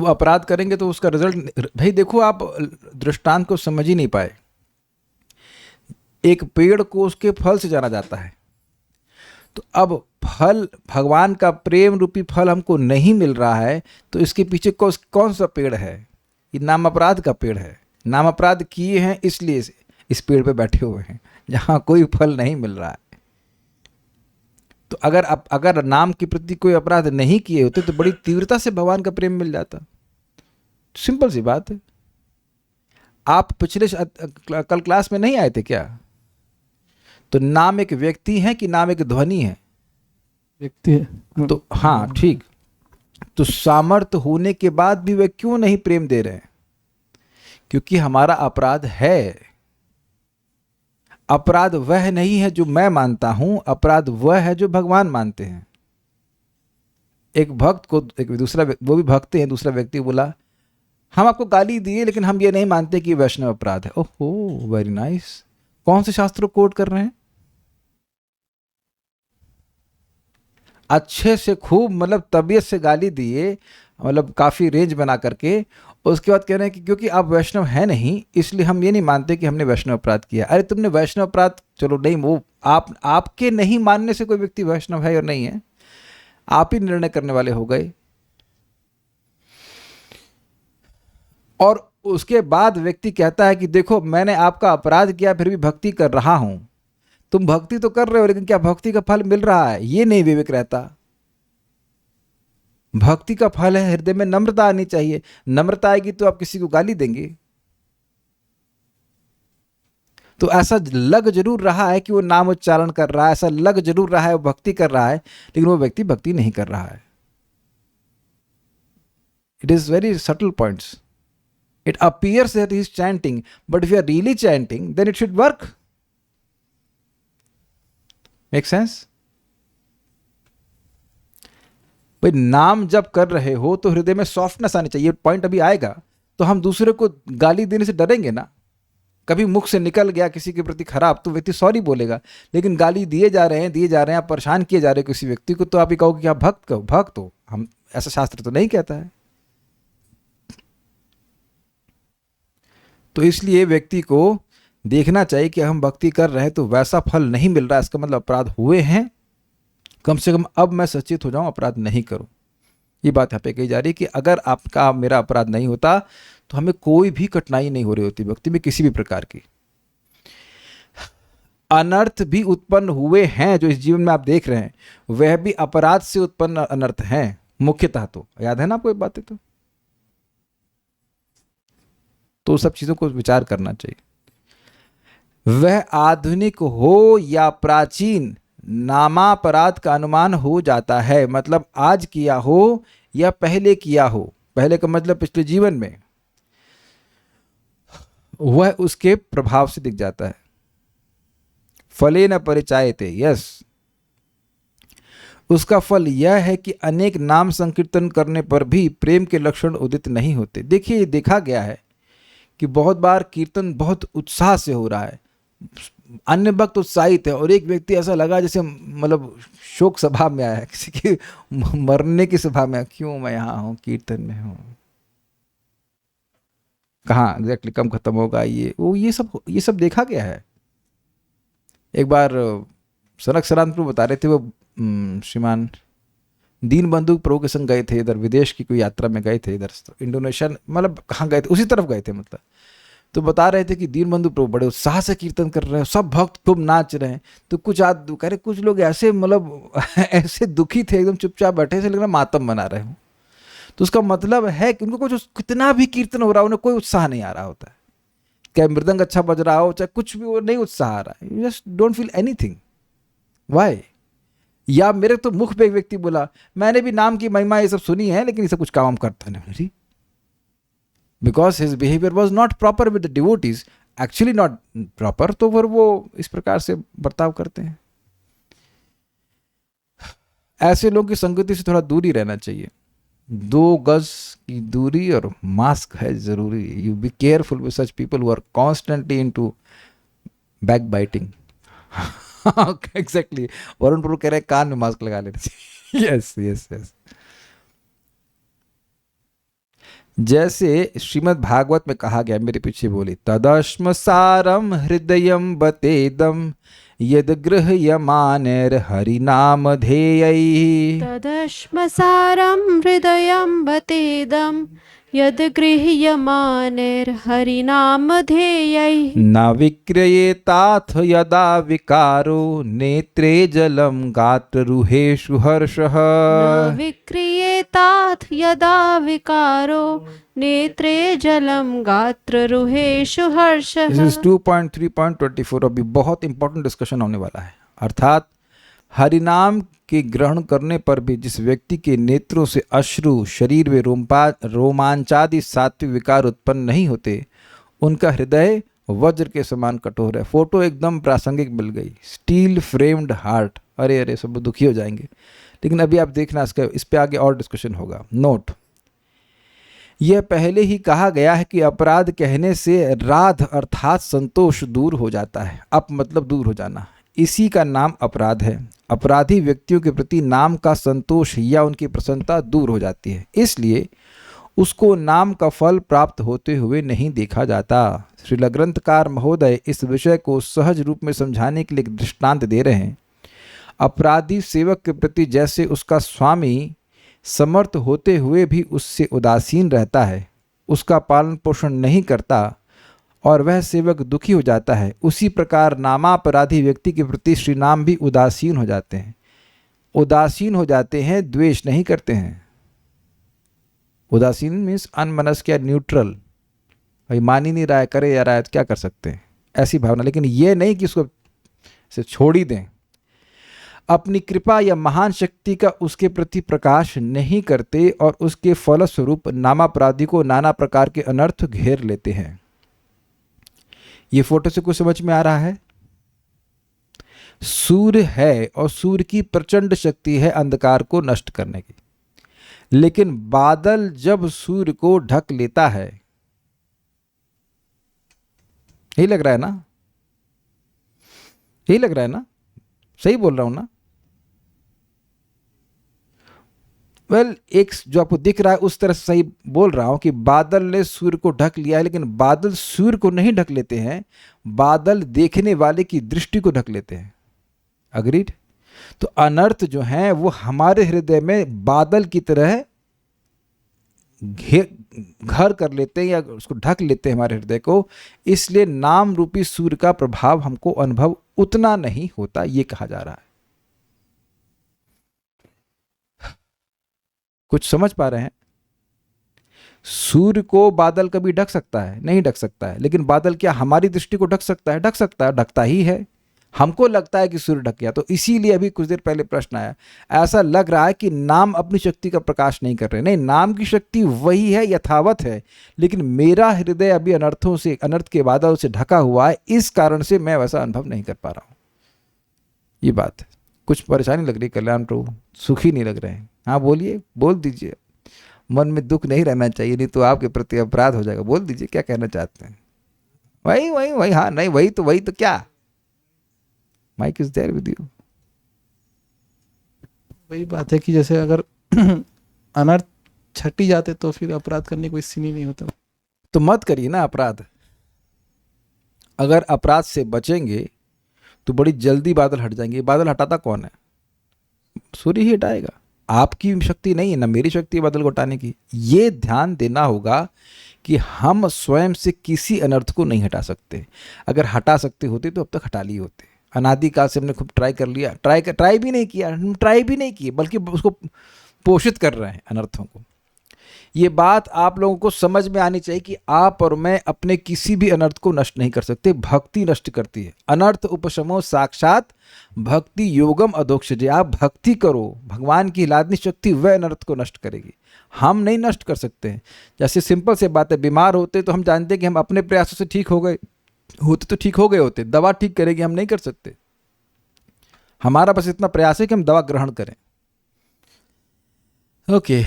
अपराध करेंगे तो उसका रिजल्ट, भाई देखो आप दृष्टांत को समझ ही नहीं पाए। एक पेड़ को उसके फल से जाना जाता है। तो अब फल, भगवान का प्रेम रूपी फल हमको नहीं मिल रहा है, तो इसके पीछे कौन सा पेड़ है? ये नाम अपराध का पेड़ है। नाम अपराध किए हैं इसलिए इस पेड़ पे बैठे हुए हैं जहाँ कोई फल नहीं मिल रहा है। तो अगर नाम के प्रति कोई अपराध नहीं किए होते तो बड़ी तीव्रता से भगवान का प्रेम मिल जाता। सिंपल सी बात है। आप पिछले कल क्लास में नहीं आए थे क्या? तो नाम एक व्यक्ति है कि नाम एक ध्वनि है? व्यक्ति है। तो हाँ ठीक। तो सामर्थ्य होने के बाद भी वे क्यों नहीं प्रेम दे रहे हैं? क्योंकि हमारा अपराध है। अपराध वह नहीं है जो मैं मानता हूं, अपराध वह है जो भगवान मानते हैं। एक भक्त को एक दूसरा, वो भी भक्त हैं, दूसरा व्यक्ति बोला हम आपको गाली दिए लेकिन हम ये नहीं मानते कि वैष्णव अपराध है। ओहो वेरी नाइस। कौन से शास्त्रों कोट कर रहे हैं? अच्छे से खूब, मतलब तबीयत से गाली दिए, मतलब काफ़ी रेंज बना करके, उसके बाद कह रहे हैं कि क्योंकि आप वैष्णव हैं नहीं इसलिए हम ये नहीं मानते कि हमने वैष्णव अपराध किया। अरे तुमने वैष्णव अपराध, चलो नहीं, वो आपके नहीं मानने से कोई व्यक्ति वैष्णव है और नहीं है, आप ही निर्णय करने वाले हो गए। और उसके बाद व्यक्ति कहता है कि देखो मैंने आपका अपराध किया फिर भी भक्ति कर रहा हूं। तुम भक्ति तो कर रहे हो, लेकिन क्या भक्ति का फल मिल रहा है, ये नहीं विवेक रहता। भक्ति का फल है हृदय में नम्रता आनी चाहिए। नम्रता आएगी तो आप किसी को गाली देंगे। तो ऐसा लग जरूर रहा है कि वो नाम उच्चारण कर रहा है, ऐसा लग जरूर रहा है वो भक्ति कर रहा है, लेकिन वो व्यक्ति भक्ति नहीं कर रहा है। It is very subtle points. It appears that he is chanting, but if you are really chanting, then it should work. Make sense? भाई नाम जब कर रहे हो तो हृदय में सॉफ्टनेस आनी चाहिए। पॉइंट अभी आएगा तो हम दूसरे को गाली देने से डरेंगे ना। कभी मुख से निकल गया किसी के प्रति खराब तो व्यक्ति सॉरी बोलेगा, लेकिन गाली दिए जा रहे हैं, आप परेशान किए जा रहे हो किसी व्यक्ति को, तो आप ही कहोगे कि आप भक्त हो। हम ऐसा शास्त्र तो नहीं कहता है। तो इसलिए व्यक्ति को देखना चाहिए कि हम भक्ति कर रहे हैं तो वैसा फल नहीं मिल रहा है, इसका मतलब अपराध हुए हैं। कम से कम अब मैं सचेत हो जाऊं, अपराध नहीं करूं। ये बात यहाँ पे कही जा रही है कि अगर आपका मेरा अपराध नहीं होता तो हमें कोई भी कठिनाई नहीं हो रही होती भक्ति में किसी भी प्रकार की। अनर्थ भी उत्पन्न हुए हैं जो इस जीवन में आप देख रहे हैं, वह भी अपराध से उत्पन्न अनर्थ हैं मुख्यतः। तो याद है ना आपको ये बातें? तो सब चीजों को विचार करना चाहिए। वह आधुनिक हो या प्राचीन, नामापराध का अनुमान हो जाता है। मतलब आज किया हो या पहले किया हो, पहले का मतलब पिछले जीवन में, वह उसके प्रभाव से दिख जाता है। फले न परिचायते, यस, उसका फल यह है कि अनेक नाम संकीर्तन करने पर भी प्रेम के लक्षण उदित नहीं होते। देखिए, ये देखा गया है कि बहुत बार कीर्तन बहुत उत्साह से हो रहा है, अन्य भक्त उत्साहित है, और एक व्यक्ति ऐसा लगा जैसे मतलब शोक सभा में आया है, किसी की मरने की सभा में। क्यों मैं यहाँ हूँ, कीर्तन में हूँ, कहाँ एग्जैक्टली कम खत्म होगा, ये सब देखा गया है। एक बार सनक सनातन प्रभु बता रहे थे, वो श्रीमान दीनबंधु प्रभु के संग गए थे, इधर विदेश की कोई यात्रा में गए थे, इधर इंडोनेशिया, मतलब कहाँ गए थे, उसी तरफ गए थे मतलब। तो बता रहे थे कि दीनबंधु प्रभु बड़े उत्साह से कीर्तन कर रहे हैं, सब भक्त खूब नाच रहे हैं। तो कुछ कह रहे कुछ लोग ऐसे मतलब ऐसे दुखी थे, एकदम चुपचाप बैठे से, लग रहा मातम मना रहे हो। तो उसका मतलब है कि उनको कुछ कितना भी कीर्तन हो रहा है, उन्हें कोई उत्साह नहीं आ रहा होता है। चाहे मृदंग अच्छा बज रहा हो, चाहे कुछ भी, वो नहीं उत्साह आ रहा है। You just don't feel anything. Why? या मेरे तो मुख पे एक व्यक्ति बोला, मैंने भी नाम की महिमा ये सब सुनी है, लेकिन ये सब कुछ काम करता नहीं, because his behaviour was not proper with the devotees, actually not proper. तो फिर वो इस प्रकार से बर्ताव करते हैं। ऐसे लोगों की संगति से थोड़ा दूरी रहना चाहिए। 2 गज की दूरी और मास्क है जरूरी। You be careful with such people who are constantly into backbiting. Exactly, Varun Prabhu कह रहे हैं कान में मास्क लगा लेना चाहिए। Yes yes yes. जैसे श्रीमद् भागवत में कहा गया, मेरे पीछे बोली, तदश्म सारम हृदयम बतेदम यद गृह्यमानेर हरिनाम ध्येयैः। तदश्मसारं हृदयं बतेदं यद् गृह्यमानेर्हरिनामध्येयैः। न विक्रियेताथ यदा विकारो नेत्रे जलं गात्ररुहेषु हर्षः। न विक्रियेताथ यदा विकारो नेत्रे जलं गात्ररुहेषु हर्षः। This is 2.3.24। अभी बहुत इंपॉर्टेंट डिस्कशन होने वाला है। अर्थात हरिनाम के ग्रहण करने पर भी जिस व्यक्ति के नेत्रों से अश्रु, शरीर में रोमांचादि सात्विक विकार उत्पन्न नहीं होते, उनका हृदय वज्र के समान कठोर है। फोटो एकदम प्रासंगिक मिल गई, स्टील फ्रेम्ड हार्ट। अरे अरे, सब दुखी हो जाएंगे। लेकिन अभी आप देखना, इस पे आगे और डिस्कशन होगा। नोट, यह पहले ही कहा गया है कि अपराध कहने से राध अर्थात संतोष दूर हो जाता है। अप मतलब दूर हो जाना, इसी का नाम अपराध है। अपराधी व्यक्तियों के प्रति नाम का संतोष या उनकी प्रसन्नता दूर हो जाती है, इसलिए उसको नाम का फल प्राप्त होते हुए नहीं देखा जाता। श्रील ग्रंथकार महोदय इस विषय को सहज रूप में समझाने के लिए एक दृष्टांत दे रहे हैं। अपराधी सेवक के प्रति जैसे उसका स्वामी समर्थ होते हुए भी उससे उदासीन रहता है, उसका पालन पोषण नहीं करता और वह सेवक दुखी हो जाता है, उसी प्रकार नामापराधी व्यक्ति के प्रति श्री नाम भी उदासीन हो जाते हैं। उदासीन हो जाते हैं, द्वेष नहीं करते हैं। उदासीन मीन्स अनमनस्क या न्यूट्रल, भाई मान ही नहीं रहा है, करे या रहा है तो क्या कर सकते हैं, ऐसी भावना। लेकिन ये नहीं कि उसको से छोड़ ही दें। अपनी कृपा या महान शक्ति का उसके प्रति प्रकाश नहीं करते और उसके फलस्वरूप नामापराधी को नाना प्रकार के अनर्थ घेर लेते हैं। ये फोटो से कुछ समझ में आ रहा है? सूर्य है और सूर्य की प्रचंड शक्ति है अंधकार को नष्ट करने की, लेकिन बादल जब सूर्य को ढक लेता है, यही लग रहा है ना, यही लग रहा है ना, सही बोल रहा हूं ना? वेल, एक जो आपको दिख रहा है उस तरह से सही बोल रहा हूं कि बादल ने सूर्य को ढक लिया है, लेकिन बादल सूर्य को नहीं ढक लेते हैं, बादल देखने वाले की दृष्टि को ढक लेते हैं। अग्रीड? तो अनर्थ जो है वो हमारे हृदय में बादल की तरह घर कर लेते हैं या उसको ढक लेते हैं हमारे हृदय को। इसलिए नाम रूपी सूर्य का प्रभाव हमको अनुभव उतना नहीं होता, ये कहा जा रहा है। कुछ समझ पा रहे हैं? सूर्य को बादल कभी ढक सकता है? नहीं ढक सकता है। लेकिन बादल क्या हमारी दृष्टि को ढक सकता है? ढक सकता है, ढकता ही है। हमको लगता है कि सूर्य ढक गया। तो इसीलिए अभी कुछ देर पहले प्रश्न आया, ऐसा लग रहा है कि नाम अपनी शक्ति का प्रकाश नहीं कर रहे। नहीं, नाम की शक्ति वही है, यथावत है, लेकिन मेरा हृदय अभी अनर्थों से, अनर्थ के बादल से ढका हुआ है, इस कारण से मैं वैसा अनुभव नहीं कर पा रहा हूं। ये बात है। कुछ परेशानी लग रही कल्याण प्रभु? सुखी नहीं लग रहे हैं? हाँ बोलिए, बोल दीजिए। मन में दुख नहीं रहना चाहिए, नहीं तो आपके प्रति अपराध हो जाएगा। बोल दीजिए क्या कहना चाहते हैं। वही वही वही, हाँ नहीं वही तो क्या, mic is there with you. वही बात है कि जैसे अगर अनर्थ छटी जाते तो फिर अपराध करने कोई सीन ही नहीं होता। तो मत करिए ना अपराध। अगर अपराध से बचेंगे तो बड़ी जल्दी बादल हट जाएंगे। बादल हटाता कौन है? सूर्य ही हटाएगा। आपकी शक्ति नहीं है, ना मेरी शक्ति है बादल को हटाने की। ये ध्यान देना होगा कि हम स्वयं से किसी अनर्थ को नहीं हटा सकते। अगर हटा सकते होते तो अब तक हटा लिए होते। अनादिकाल से हमने खूब ट्राई कर लिया, ट्राई भी नहीं किया, हम ट्राई भी नहीं किए, बल्कि उसको पोषित कर रहे हैं अनर्थों को। ये बात आप लोगों को समझ में आनी चाहिए कि आप और मैं अपने किसी भी अनर्थ को नष्ट नहीं कर सकते, भक्ति नष्ट करती है। अनर्थ उपशमो साक्षात भक्ति योगम अधोक्षजे। आप भक्ति करो, भगवान की हिलादनी शक्ति वह अनर्थ को नष्ट करेगी, हम नहीं नष्ट कर सकते हैं। जैसे सिंपल से बात है, बीमार होते तो हम जानते हैं कि हम अपने प्रयासों से ठीक हो गए होते तो ठीक हो गए होते, दवा ठीक करेगी, हम नहीं कर सकते। हमारा बस इतना प्रयास है कि हम दवा ग्रहण करें। ओके,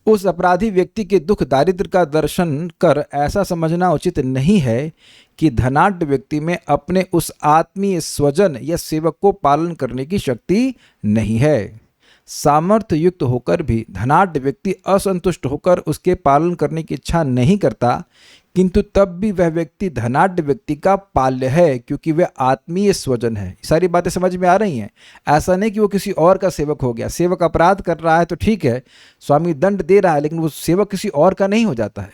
उस अपराधी व्यक्ति के दुख दारिद्र्य का दर्शन कर ऐसा समझना उचित नहीं है कि धनाढ्य व्यक्ति में अपने उस आत्मीय स्वजन या सेवक को पालन करने की शक्ति नहीं है। सामर्थ्य युक्त होकर भी धनाढ्य व्यक्ति असंतुष्ट होकर उसके पालन करने की इच्छा नहीं करता, किंतु तब भी वह व्यक्ति धनाढ्य व्यक्ति का पाल्य है, क्योंकि वह आत्मीय स्वजन है। सारी बातें समझ में आ रही हैं? ऐसा नहीं कि वो किसी और का सेवक हो गया। सेवक अपराध कर रहा है तो ठीक है, स्वामी दंड दे रहा है, लेकिन वो सेवक किसी और का नहीं हो जाता है।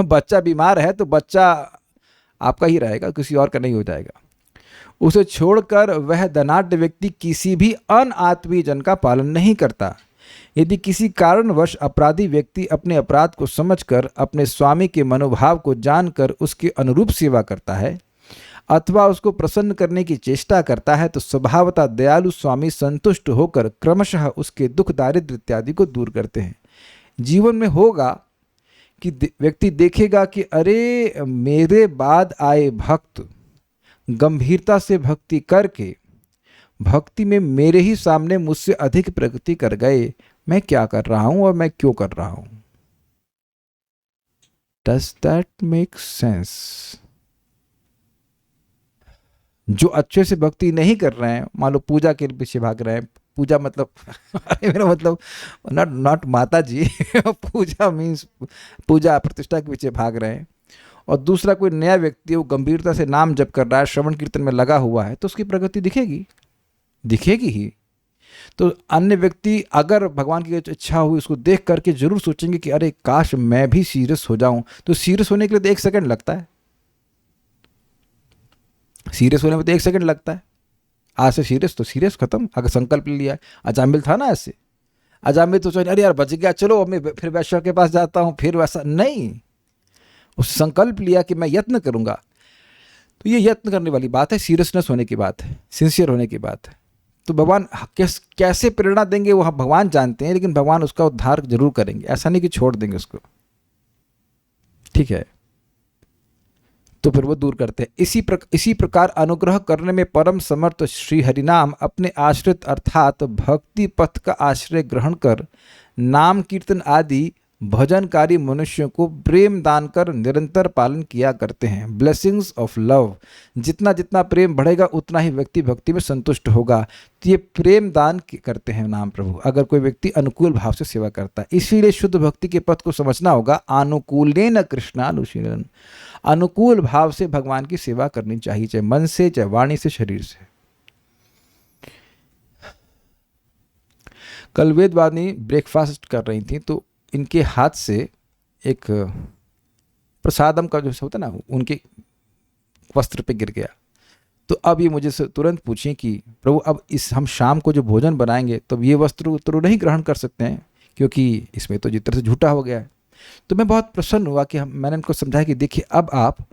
बच्चा बीमार है तो बच्चा आपका ही रहेगा, किसी और का नहीं हो जाएगा। उसे छोड़कर वह धनाढ्य व्यक्ति किसी भी अनआत्मीय जन का पालन नहीं करता। यदि किसी कारणवश अपराधी व्यक्ति अपने अपराध को समझकर अपने स्वामी के मनोभाव को जानकर उसके अनुरूप सेवा करता है अथवा उसको प्रसन्न करने की चेष्टा करता है, तो स्वभावतः दयालु स्वामी संतुष्ट होकर क्रमशः उसके दुख दारिद्र्य इत्यादि को दूर करते हैं। जीवन में होगा कि व्यक्ति देखेगा कि अरे मेरे बाद आए भक्त गंभीरता से भक्ति करके भक्ति में मेरे ही सामने मुझसे अधिक प्रगति कर गए, मैं क्या कर रहा हूं और मैं क्यों कर रहा हूं। Does that make sense? जो अच्छे से भक्ति नहीं कर रहे हैं, मान लो पूजा के पीछे भाग रहे हैं, पूजा मतलब मेरा मतलब नॉट माता जी पूजा मीन्स पूजा प्रतिष्ठा के पीछे भाग रहे हैं, और दूसरा कोई नया व्यक्ति वो गंभीरता से नाम जप कर रहा है, श्रवण कीर्तन में लगा हुआ है, तो उसकी प्रगति दिखेगी ही। तो अन्य व्यक्ति अगर भगवान की इच्छा हुई उसको देख करके जरूर सोचेंगे कि अरे काश मैं भी सीरियस हो जाऊं। तो सीरियस होने के लिए तो 1 सेकंड लगता है, सीरियस होने में तो 1 सेकंड लगता है। आज से सीरियस तो सीरियस खत्म, अगर संकल्प ले लिया। अजामिल था ना ऐसे, अजामिल तो सोचा अरे यार बच गया, चलो अब मैं फिर वैश्य के पास जाता हूँ, फिर वैसा नहीं, उस संकल्प लिया कि मैं यत्न करूंगा। तो ये यत्न करने वाली बात है, सीरियसनेस होने की बात है, सिंसियर होने की बात है। तो भगवान कैसे प्रेरणा देंगे वो भगवान जानते हैं, लेकिन भगवान उसका उद्धार जरूर करेंगे, ऐसा नहीं कि छोड़ देंगे उसको, ठीक है। तो फिर वो दूर करते हैं। इसी प्रकार अनुग्रह करने में परम समर्थ श्री हरिनाम अपने आश्रित अर्थात भक्ति पथ का आश्रय ग्रहण कर नाम कीर्तन आदि भजनकारी मनुष्यों को प्रेम दान कर निरंतर पालन किया करते हैं। ब्लेसिंग्स ऑफ लव, जितना जितना प्रेम बढ़ेगा उतना ही व्यक्ति भक्ति में संतुष्ट होगा। तो ये प्रेम दान करते हैं नाम प्रभु, अगर कोई व्यक्ति अनुकूल भाव से सेवा करता है। इसीलिए शुद्ध भक्ति के पथ को समझना होगा। अनुकूलेन कृष्णानुशीलन, अनुकूल भाव से भगवान की सेवा करनी चाहिए, चाहे मन से, चाहे वाणी से, शरीर से। कल वेदवाणी ब्रेकफास्ट कर रही थी तो इनके हाथ से एक प्रसादम का जो होता है ना, उनके वस्त्र पे गिर गया। तो अब ये मुझे तुरंत पूछें कि प्रभु अब हम शाम को जो भोजन बनाएंगे तो ये वस्त्र तो नहीं ग्रहण कर सकते हैं, क्योंकि इसमें तो जिस तरह से झूठा हो गया है। तो मैं बहुत प्रसन्न हुआ कि मैंने उनको समझाया कि देखिए अब आप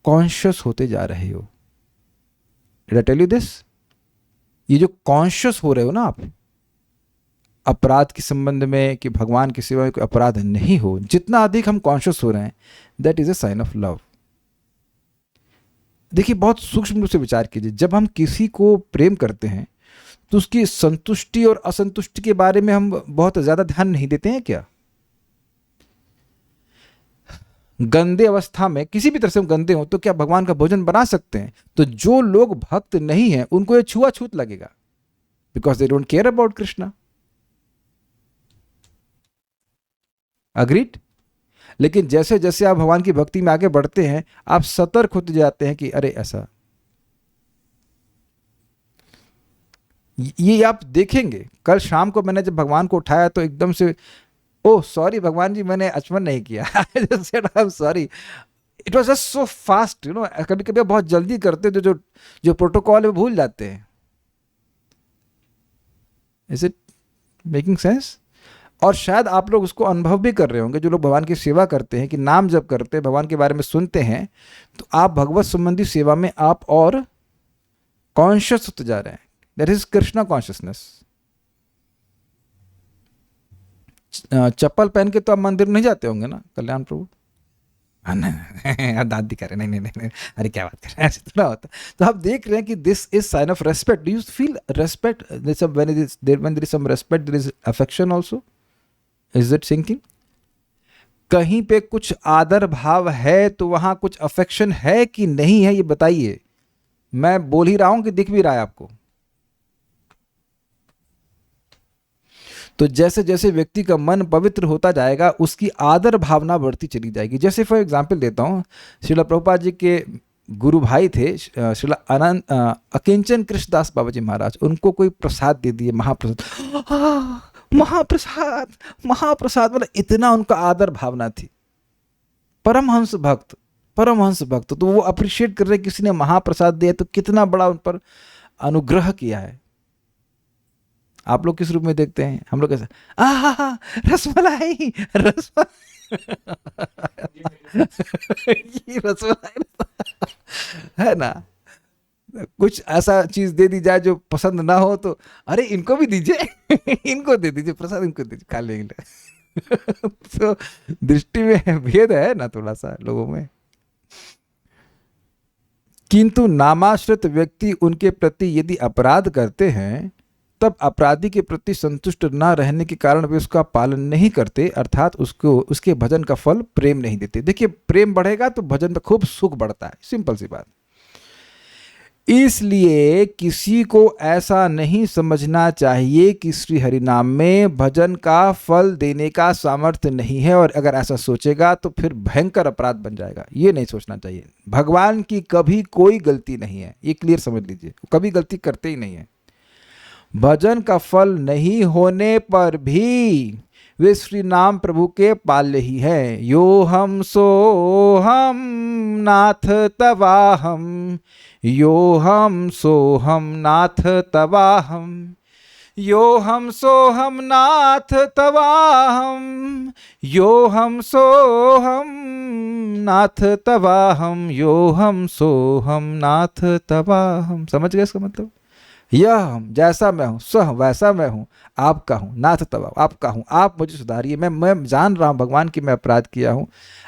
कॉन्शियस होते जा रहे हो। Did I tell you this? ये जो कॉन्शियस हो रहे हो ना आप अपराध के संबंध में, कि भगवान की सेवा में कोई अपराध नहीं हो, जितना अधिक हम कॉन्शियस हो रहे हैं that is a sign of love. देखिए बहुत सूक्ष्म रूप से विचार कीजिए, जब हम किसी को प्रेम करते हैं तो उसकी संतुष्टि और असंतुष्टि के बारे में हम बहुत ज्यादा ध्यान नहीं देते हैं क्या? गंदे अवस्था में किसी भी तरह से हम गंदे हो तो क्या भगवान का भोजन बना सकते हैं? तो जो लोग भक्त नहीं है उनको ये छुआछूत लगेगा, because they don't care about Krishna. Agreed? लेकिन जैसे जैसे आप भगवान की भक्ति में आगे बढ़ते हैं आप सतर्क होते जाते हैं कि अरे ऐसा, ये आप देखेंगे। कल शाम को मैंने जब भगवान को उठाया तो एकदम से ओह सॉरी भगवान जी, मैंने आचमन नहीं किया। I just said I am sorry, it was just so fast, you know. कभी कभी बहुत जल्दी करते तो जो प्रोटोकॉल है वो भूल जाते हैं। Is it making sense? और शायद आप लोग उसको अनुभव भी कर रहे होंगे, जो लोग भगवान की सेवा करते हैं, कि नाम जब करते हैं, भगवान के बारे में सुनते हैं, तो आप भगवत संबंधी सेवा में आप और कॉन्शियस होते जा रहे हैं। That is Krishna consciousness. चप्पल पहन के तो आप मंदिर नहीं जाते होंगे ना कल्याण प्रभु? नहीं, दादी कह रहे नहीं नहीं नहीं, अरे क्या बात कर रहे हैं, ऐसे थोड़ा होता। तो आप देख रहे हैं कि this is sign of respect. Do you feel respect? When there is some respect there is affection also. Is it sinking? कहीं पे कुछ आदर भाव है तो वहां कुछ अफेक्शन है कि नहीं है, ये बताइए। मैं बोल ही रहा हूं कि दिख भी रहा है आपको? तो जैसे जैसे व्यक्ति का मन पवित्र होता जाएगा उसकी आदर भावना बढ़ती चली जाएगी। जैसे फॉर एग्जाम्पल देता हूँ, श्रीला प्रभुपाद जी के गुरु भाई थे श्रीला अकिंचन कृष्णदास बाबा जी महाराज। उनको कोई प्रसाद दे दिए, महाप्रसाद, महाप्रसाद महाप्रसाद, मतलब इतना उनका आदर भावना थी। परमहंस भक्त, परमहंस भक्त, तो वो अप्रिशिएट कर रहे किसी ने महाप्रसाद दिया तो कितना बड़ा उन पर अनुग्रह किया है। आप लोग किस रूप में देखते हैं? हम लोग कैसे रसमलाई ये रसमलाई है ना, कुछ ऐसा चीज दे दी जाए जो पसंद ना हो तो अरे इनको भी दीजिए इनको दे दीजिए प्रसाद, इनको दीजिए, खा लेंगे। तो दृष्टि में भेद है ना थोड़ा सा लोगों में। किंतु नामाश्रित व्यक्ति उनके प्रति यदि अपराध करते हैं तब अपराधी के प्रति संतुष्ट न रहने के कारण वे उसका पालन नहीं करते, अर्थात उसको उसके भजन का फल प्रेम नहीं देते। देखिए प्रेम बढ़ेगा तो भजन में खूब सुख बढ़ता है, सिंपल सी बात। इसलिए किसी को ऐसा नहीं समझना चाहिए कि श्री हरिनाम में भजन का फल देने का सामर्थ्य नहीं है, और अगर ऐसा सोचेगा तो फिर भयंकर अपराध बन जाएगा। ये नहीं सोचना चाहिए। भगवान की कभी कोई गलती नहीं है, ये क्लियर समझ लीजिए, कभी गलती करते ही नहीं है। भजन का फल नहीं होने पर भी वे श्री नाम प्रभु के पाल्य ही है। यो हम सो हम नाथ तवाहम, यो हम सो हम नाथ तवाहम, यो हम सो हम नाथ तवाहम, यो हम सो हम नाथ तवाहम, यो हम सो हम नाथ तवाहम। समझ गए इसका मतलब? यह हम जैसा मैं हूँ, सह वैसा मैं हूँ, आपका हूँ, नाथ तवा आपका हूँ, आप मुझे सुधारिए। मैं जान रहा हूँ भगवान कि मैं अपराध किया हूँ।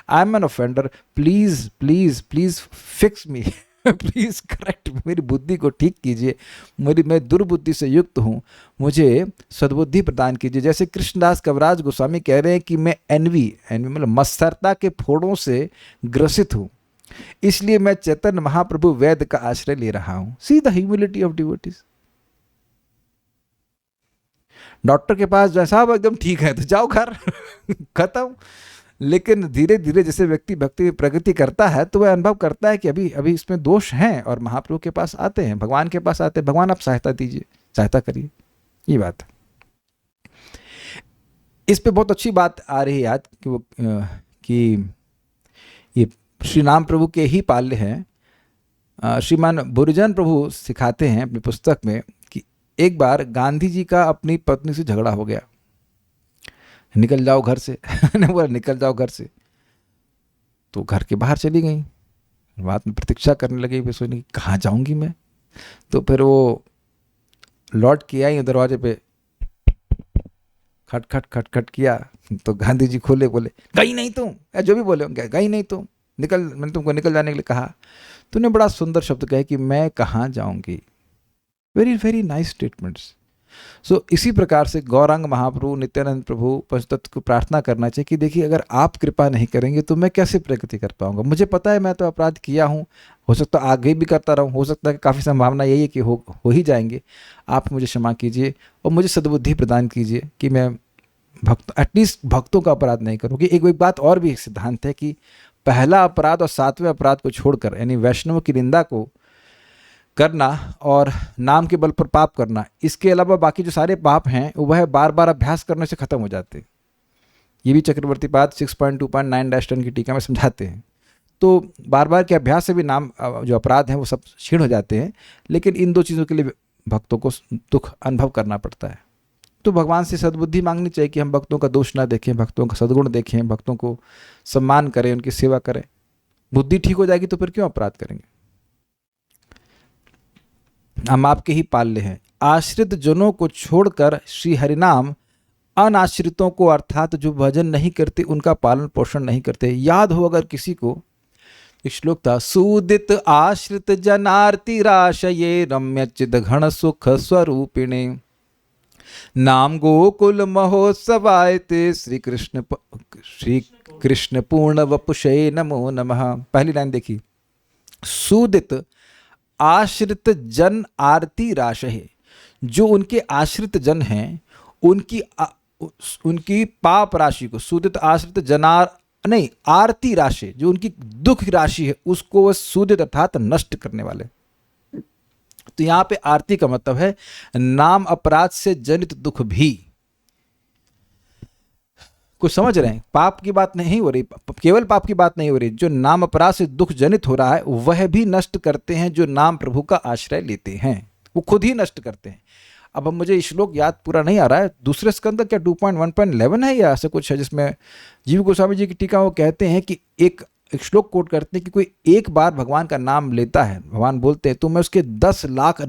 I am an offender, please please please fix me, please correct, मेरी बुद्धि को ठीक कीजिए, मैं दुर्बुद्धि से युक्त हूँ, मुझे सद्बुद्धि प्रदान कीजिए। जैसे कृष्णदास कविराज गोस्वामी कह रहे हैं कि मैं एनवी मतलब मत्सरता के फोड़ों से ग्रसित हूँ, इसलिए मैं चैतन्य महाप्रभु वैद्य का आश्रय ले रहा हूँ। See the humility of devotees. Doctor के पास जैसा आप एकदम ठीक है तो जाओ घर, खत्म। लेकिन धीरे धीरे जैसे व्यक्ति भक्ति में प्रगति करता है तो वह अनुभव करता है कि अभी अभी इसमें दोष हैं, और महाप्रभु के पास आते हैं, भगवान के पास आते हैं, भगवान आप सहायता दीजिए, सहायता करिए। ये बात है। इस पे बहुत अच्छी बात आ रही है याद कि वो कि ये श्री नाम प्रभु के ही पाल्य हैं। श्रीमान बुरजन प्रभु सिखाते हैं अपनी पुस्तक में कि एक बार गांधी जी का अपनी पत्नी से झगड़ा हो गया, निकल जाओ घर से ने बोला निकल जाओ घर से, तो घर के बाहर चली गई, बाद में प्रतीक्षा करने लगी, फिर सोचने की कहाँ जाऊंगी मैं। तो फिर वो लौट के आई, दरवाजे पे खट खट खट खट किया, तो गांधी जी खोले, बोले गई नहीं तुम, जो भी बोले होंगे, गई नहीं तुम, निकल, मैंने तुमको निकल जाने के लिए कहा। तूने बड़ा सुंदर शब्द कहे कि मैं कहाँ जाऊंगी। Very very nice statements. So इसी प्रकार से गौरांग महाप्रभु, नित्यानंद प्रभु, पंचतत्व को प्रार्थना करना चाहिए कि देखिए अगर आप कृपा नहीं करेंगे तो मैं कैसे प्रगति कर पाऊंगा। मुझे पता है मैं तो अपराध किया हूँ, हो सकता है आगे भी करता रहूँ, हो सकता है काफ़ी संभावना यही है कि हो ही जाएंगे। आप मुझे क्षमा कीजिए और मुझे सद्बुद्धि प्रदान कीजिए कि मैं एटलीस्ट भक्तों का अपराध नहीं करूँ। कि एक बात और भी एक सिद्धांत है कि पहला अपराध और सातवें अपराध को छोड़कर, यानी वैष्णव की निंदा को करना और नाम के बल पर पाप करना, इसके अलावा बाकी जो सारे पाप हैं वह बार बार अभ्यास करने से खत्म हो जाते हैं। ये भी चक्रवर्ती पाद 6.2.9-10 की टीका में समझाते हैं। तो बार बार के अभ्यास से भी नाम जो अपराध हैं वो सब क्षीण हो जाते हैं, लेकिन इन दो चीज़ों के लिए भक्तों को दुख अनुभव करना पड़ता है। तो भगवान से सद्बुद्धि मांगनी चाहिए कि हम भक्तों का दोष ना देखें, भक्तों का सद्गुण देखें, भक्तों को सम्मान करें, उनकी सेवा करें। बुद्धि ठीक हो जाएगी तो फिर क्यों अपराध करेंगे। हम आपके ही पाल्य हैं। आश्रित जनों को छोड़कर श्री हरिनाम अनाश्रितों को, अर्थात जो भजन नहीं करते उनका पालन पोषण नहीं करते। याद हो अगर किसी को, एक श्लोक था, सुदित आश्रित जनार्ति राशये रम्य चिद घन सुख स्वरूपिणे नाम गोकुल महोत्सवायते श्री कृष्ण पूर्ण वपुषे नमो नमः। पहली लाइन देखी, सुदित आश्रित जन आरती राश है, जो उनके आश्रित जन हैं उनकी पाप राशि को, सुदित आश्रित जनार नहीं आरती राशि, जो उनकी दुख राशि है उसको वह सुदित अर्थात नष्ट करने वाले। तो यहाँ पे आरती का मतलब है नाम अपराध से जनित दुख भी। कुछ समझ रहे हैं? पाप की बात नहीं हो रही, केवल पाप की बात नहीं हो रही, जो नाम अपराध से दुख जनित हो रहा है वह भी नष्ट करते हैं जो नाम प्रभु का आश्रय लेते हैं, वो खुद ही नष्ट करते हैं। अब मुझे श्लोक याद पूरा नहीं आ रहा है, दूसरे स्कंद क्या 2.1.11 है या ऐसा कुछ है, जिसमें जीव गोस्वामी जी की टीका वो कहते हैं कि एक श्लोक कोट करते हैं कि कोई एक बार भगवान का नाम लेता है, भगवान बोलते हैं तो मैं उसके 10 लाख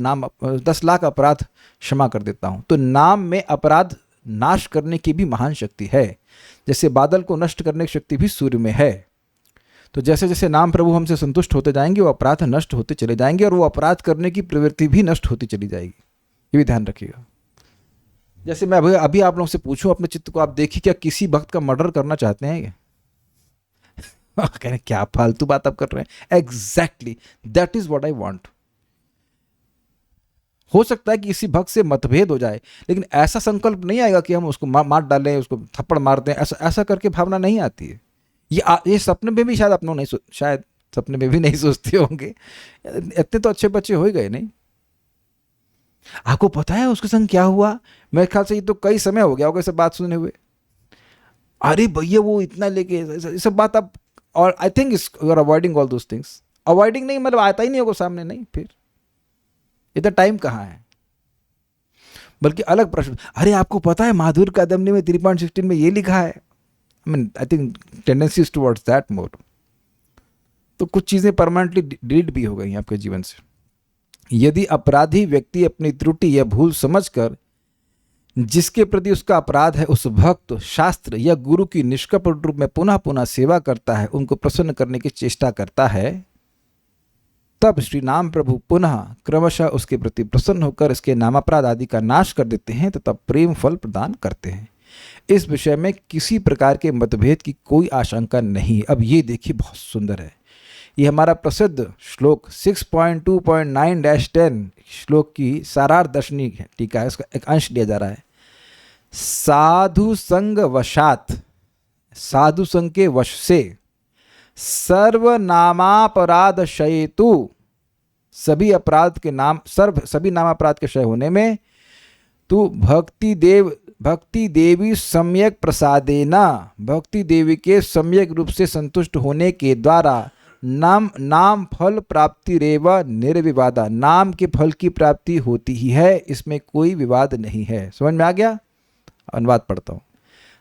अपराध क्षमा कर देता हूँ। तो नाम में अपराध नाश करने की भी महान शक्ति है, जैसे बादल को नष्ट करने की शक्ति भी सूर्य में है। तो जैसे जैसे नाम प्रभु हमसे संतुष्ट होते जाएंगे वो अपराध नष्ट होते चले जाएंगे और वो अपराध करने की प्रवृत्ति भी नष्ट होती चली जाएगी। ये भी ध्यान रखिएगा। जैसे मैं अभी आप लोगों से पूछूं अपने चित्त को, आप देखिए क्या किसी भक्त का मर्डर करना चाहते हैं? कह रहे क्या फालतू बात आप कर रहे हैं। Exactly that is what I want. हो सकता है कि किसी भक्त से मतभेद हो जाए, लेकिन ऐसा संकल्प नहीं आएगा कि हम उसको मार डालें, उसको थप्पड़ मार दें, ऐसा करके भावना नहीं आती है। ये सपने में भी शायद आप लोग नहीं शायद सपने में भी नहीं सोचते होंगे। इतने तो अच्छे बच्चे हो ही गए नहीं। आपको पता है उसके संग क्या हुआ? मेरे ख्याल से ये तो कई समय हो गया होगा सब बात सुने हुए। अरे भैया वो इतना लेके ये सब बात आप, और I think you are avoiding all those things. Avoiding नहीं मतलब आता ही नहीं होगा सामने, नहीं फिर इतना टाइम कहाँ है। बल्कि अलग प्रश्न, अरे आपको पता है माधुर्य कादम्बनी में 3.16 में ये लिखा है। I mean I think tendency is towards that more. तो कुछ चीज़ें परमानेंटली डिलीट भी हो गई हैं आपके जीवन से। यदि अपराधी व्यक्ति अपनी त्रुटि या भूल समझकर जिसके प्रति उसका अपराध है उस भक्त, शास्त्र या गुरु की निष्कपट रूप में पुनः पुनः सेवा करता है, उनको प्रसन्न करने की चेष्टा करता है, तब श्री नाम प्रभु पुनः क्रमशः उसके प्रति प्रसन्न होकर इसके नामापराध आदि का नाश कर देते हैं तो तब प्रेम फल प्रदान करते हैं। इस विषय में किसी प्रकार के मतभेद की कोई आशंका नहीं। अब ये देखिए बहुत सुंदर है, ये हमारा प्रसिद्ध श्लोक 6.2.9-10 श्लोक की सारार्थ दर्शनी टीका है, उसका एक अंश लिया जा रहा है। साधु संग वशात, साधु संग के वश से, सर्वनामापराध शयेतु, सभी अपराध के नाम सभी नामापराध के क्षय होने में, तू भक्ति देवी सम्यक प्रसादेना, भक्ति देवी के सम्यक रूप से संतुष्ट होने के द्वारा नाम फल प्राप्ति रेव निर्विवादा, नाम के फल की प्राप्ति होती ही है, इसमें कोई विवाद नहीं है। समझ में आ गया? अनुवाद पढ़ता हूँ।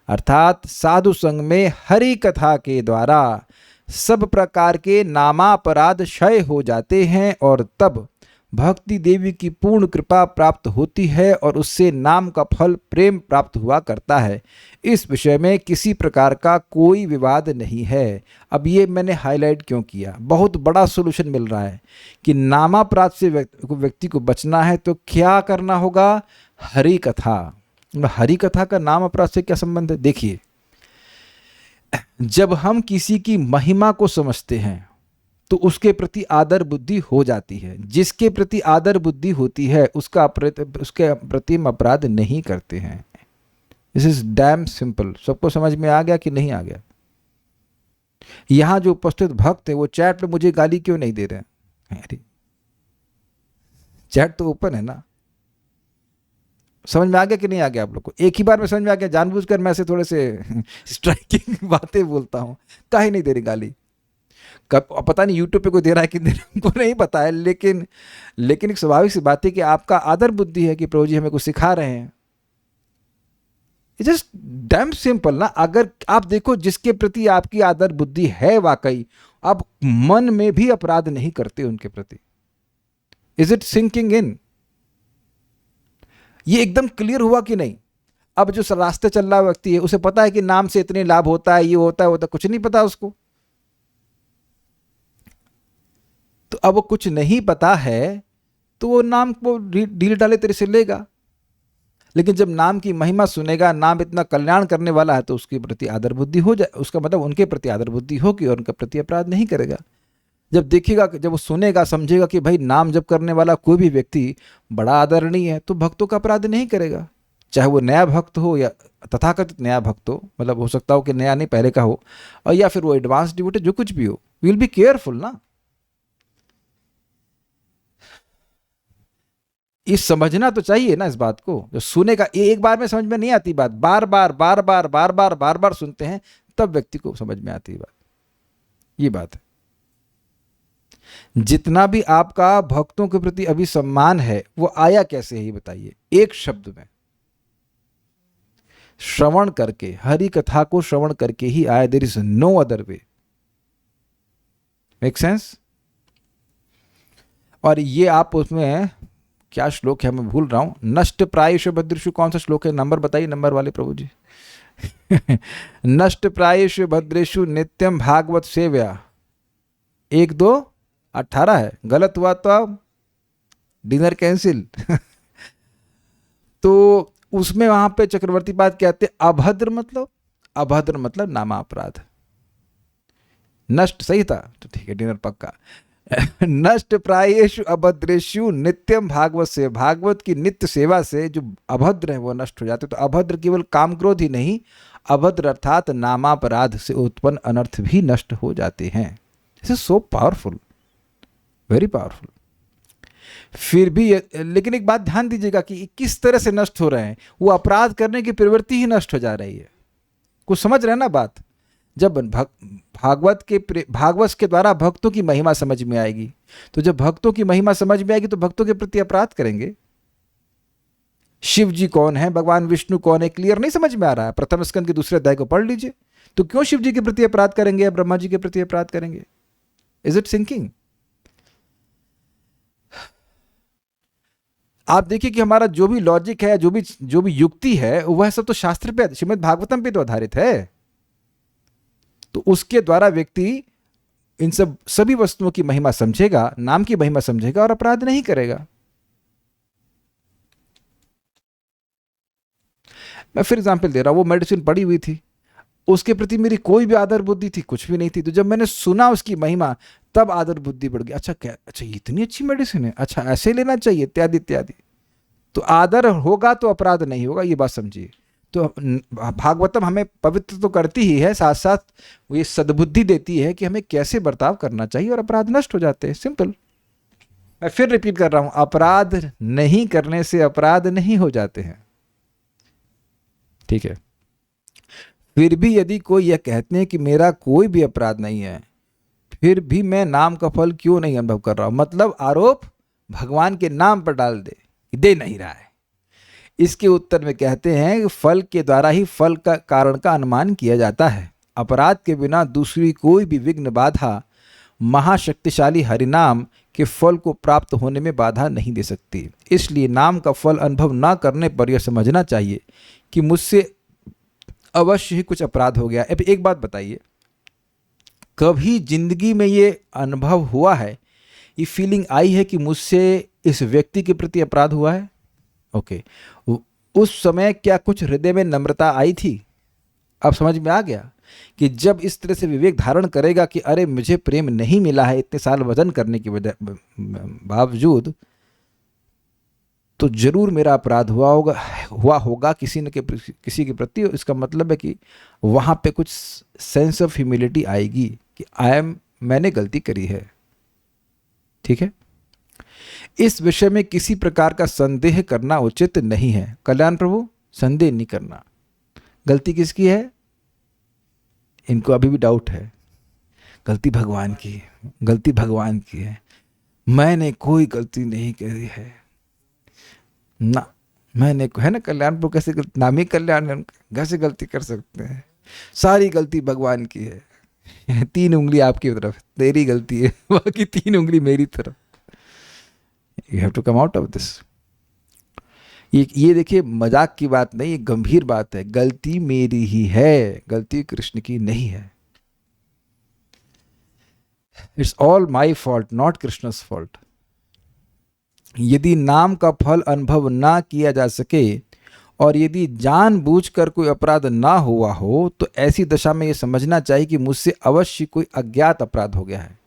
अर्थात साधु संग में हरि कथा के द्वारा सब प्रकार के नामापराध क्षय हो जाते हैं और तब भक्ति देवी की पूर्ण कृपा प्राप्त होती है और उससे नाम का फल प्रेम प्राप्त हुआ करता है। इस विषय में किसी प्रकार का कोई विवाद नहीं है। अब ये मैंने हाईलाइट क्यों किया? बहुत बड़ा सॉल्यूशन मिल रहा है कि नामापराध से व्यक्ति को बचना है तो क्या करना होगा? हरि कथा। हरि कथा का नाम अपराध से क्या संबंध है? देखिए, जब हम किसी की महिमा को समझते हैं तो उसके प्रति आदर बुद्धि हो जाती है। जिसके प्रति आदर बुद्धि होती है उसके प्रति हम अपराध नहीं करते हैं। This is damn simple. सबको समझ में आ गया कि नहीं आ गया? यहां जो उपस्थित भक्त है वो चैट पे मुझे गाली क्यों नहीं दे रहे हैं? अरे चैट तो ओपन है ना। समझ में आ गया कि नहीं आ गया आप लोग को? एक ही बार में समझ में आ गया? जानबूझकर मैं से थोड़े से स्ट्राइकिंग बातें बोलता हूं, काहे नहीं दे रही गाली? कब पता नहीं यूट्यूब पे कोई दे रहा है कि हमको नहीं पता है, लेकिन एक स्वाभाविक सी बात है कि आपका आदर बुद्धि है कि प्रभु जी हमें कुछ सिखा रहे हैं। इट्स जस्ट डैम सिंपल ना। अगर आप देखो जिसके प्रति आपकी आदर बुद्धि है वाकई, आप मन में भी अपराध नहीं करते उनके प्रति। Is it sinking in? ये एकदम क्लियर हुआ कि नहीं? अब जो रास्ते चल रहा व्यक्ति है उसे पता है कि नाम से इतने लाभ होता है, ये होता है, कुछ नहीं पता उसको। तो अब वो कुछ नहीं पता है तो वो नाम को ढील डाले तेरे से लेगा। लेकिन जब नाम की महिमा सुनेगा, नाम इतना कल्याण करने वाला है, तो उसके प्रति आदर बुद्धि हो जाए। उसका मतलब उनके प्रति आदर बुद्धि होगी और उनके प्रति अपराध नहीं करेगा। जब देखेगा, जब वो सुनेगा, समझेगा कि भाई नाम जप करने वाला कोई भी व्यक्ति बड़ा आदरणीय है, तो भक्तों का अपराध नहीं करेगा। चाहे वो नया भक्त हो या तथाकथित नया भक्त हो, मतलब हो सकता हो कि नया नहीं पहले का हो, और या फिर वो एडवांस डिवोटी, जो कुछ भी हो, विल बी केयरफुल ना। इस समझना तो चाहिए ना इस बात को। जो सुनेगा, एक बार में समझ में नहीं आती बात, बार बार सुनते हैं तब व्यक्ति को समझ में आती है बात। ये बात है। जितना भी आपका भक्तों के प्रति अभी सम्मान है वो आया कैसे है ये बताइए? एक शब्द में, श्रवण करके, हरि कथा को श्रवण करके ही आया। There is no other way. Make sense? और ये आप उसमें क्या श्लोक है मैं भूल रहा हूं, नष्ट प्रायेषु भद्रेषु, कौन सा श्लोक है? नंबर बताइए, नंबर वाले प्रभु जी। नष्ट प्रायेषु भद्रेषु नित्यम भागवत सेव्या, 1-2-18 है। गलत हुआ तो आप डिनर कैंसिल। तो उसमें वहां पे चक्रवर्ती पाद कहते अभद्र मतलब नामा अपराध। नष्ट सही था तो ठीक है, डिनर पक्का। नष्ट प्रायेषु अभद्रेषु नित्यम भागवत से, भागवत की नित्य सेवा से जो अभद्र है वो नष्ट हो जाते। तो अभद्र केवल काम क्रोध ही नहीं, अभद्र अर्थात नामापराध से उत्पन्न अनर्थ भी नष्ट हो जाते हैं। This is so powerful, very powerful. फिर भी लेकिन एक बात ध्यान दीजिएगा कि किस तरह से नष्ट हो रहे हैं, वो अपराध करने की प्रवृत्ति ही नष्ट हो जा रही है। कुछ समझ रहे हैं ना बात? जब भागवत के द्वारा भक्तों की महिमा समझ में आएगी, तो जब भक्तों की महिमा समझ में आएगी तो भक्तों के प्रति अपराध करेंगे। शिव जी कौन है, भगवान विष्णु कौन है, क्लियर नहीं समझ में आ रहा है? प्रथम स्कंद के दूसरे अध्याय को पढ़ लीजिए। तो क्यों शिव जी के प्रति अपराध करेंगे या ब्रह्मा जी के प्रति अपराध करेंगे? Is it sinking? आप देखिए कि हमारा जो भी लॉजिक है, जो भी युक्ति है, वह सब तो शास्त्र पे, श्रीमद् भागवतम पे तो आधारित है। तो उसके द्वारा व्यक्ति इन सभी वस्तुओं की महिमा समझेगा, नाम की महिमा समझेगा और अपराध नहीं करेगा। मैं फिर एग्जाम्पल दे रहा हूं, वो मेडिसिन पड़ी हुई थी, उसके प्रति मेरी कोई भी आदर बुद्धि थी, कुछ भी नहीं थी। तो जब मैंने सुना उसकी महिमा, तब आदर बुद्धि बढ़ गई। अच्छा इतनी अच्छी मेडिसिन है, अच्छा ऐसे लेना चाहिए, इत्यादि इत्यादि। तो आदर होगा तो अपराध नहीं होगा, ये बात समझिए। तो भागवतम हमें पवित्र तो करती ही है, साथ साथ वो ये सद्बुद्धि देती है कि हमें कैसे बर्ताव करना चाहिए, और अपराध नष्ट हो जाते हैं। सिंपल। मैं फिर रिपीट कर रहा हूं, अपराध नहीं करने से अपराध नहीं हो जाते हैं, ठीक है? फिर भी यदि कोई यह कहते हैं कि मेरा कोई भी अपराध नहीं है, फिर भी मैं नाम का फल क्यों नहीं अनुभव कर रहा हूं, मतलब आरोप भगवान के नाम पर डाल दे नहीं रहा है। इसके उत्तर में कहते हैं कि फल के द्वारा ही फल का कारण का अनुमान किया जाता है। अपराध के बिना दूसरी कोई भी विघ्न बाधा महाशक्तिशाली हरिनाम के फल को प्राप्त होने में बाधा नहीं दे सकती। इसलिए नाम का फल अनुभव ना करने पर यह समझना चाहिए कि मुझसे अवश्य ही कुछ अपराध हो गया। अब एक बात बताइए, कभी जिंदगी में ये अनुभव हुआ है, ये फीलिंग आई है कि मुझसे इस व्यक्ति के प्रति अपराध हुआ है? ओके, उस समय क्या कुछ हृदय में नम्रता आई थी? अब समझ में आ गया कि जब इस तरह से विवेक धारण करेगा कि अरे मुझे प्रेम नहीं मिला है इतने साल वजन करने के बावजूद, तो जरूर मेरा अपराध हुआ होगा किसी के प्रति। इसका मतलब है कि वहाँ पे कुछ सेंस ऑफ ह्यूमिलिटी आएगी कि मैंने गलती करी है, ठीक है? इस विषय में किसी प्रकार का संदेह करना उचित नहीं है। कल्याण प्रभु, संदेह नहीं करना। गलती किसकी है? इनको अभी भी डाउट है। गलती भगवान की है, गलती भगवान की है, मैंने कोई गलती नहीं करी है ना। मैंने, है ना कल्याण प्रभु, कैसे नाम ही कल्याण है, कैसे गलती कर सकते हैं? सारी गलती भगवान की है। 3 उंगली आपकी तरफ, तेरी गलती है, बाकी 3 उंगली मेरी तरफ। You have to come out of this. ये देखिए, मजाक की बात नहीं, ये गंभीर बात है। गलती मेरी ही है, गलती कृष्ण की नहीं है। It's all my fault, not Krishna's fault. यदि नाम का फल अनुभव ना किया जा सके और यदि जानबूझकर कोई अपराध ना हुआ हो, तो ऐसी दशा में यह समझना चाहिए कि मुझसे अवश्य कोई अज्ञात अपराध हो गया है।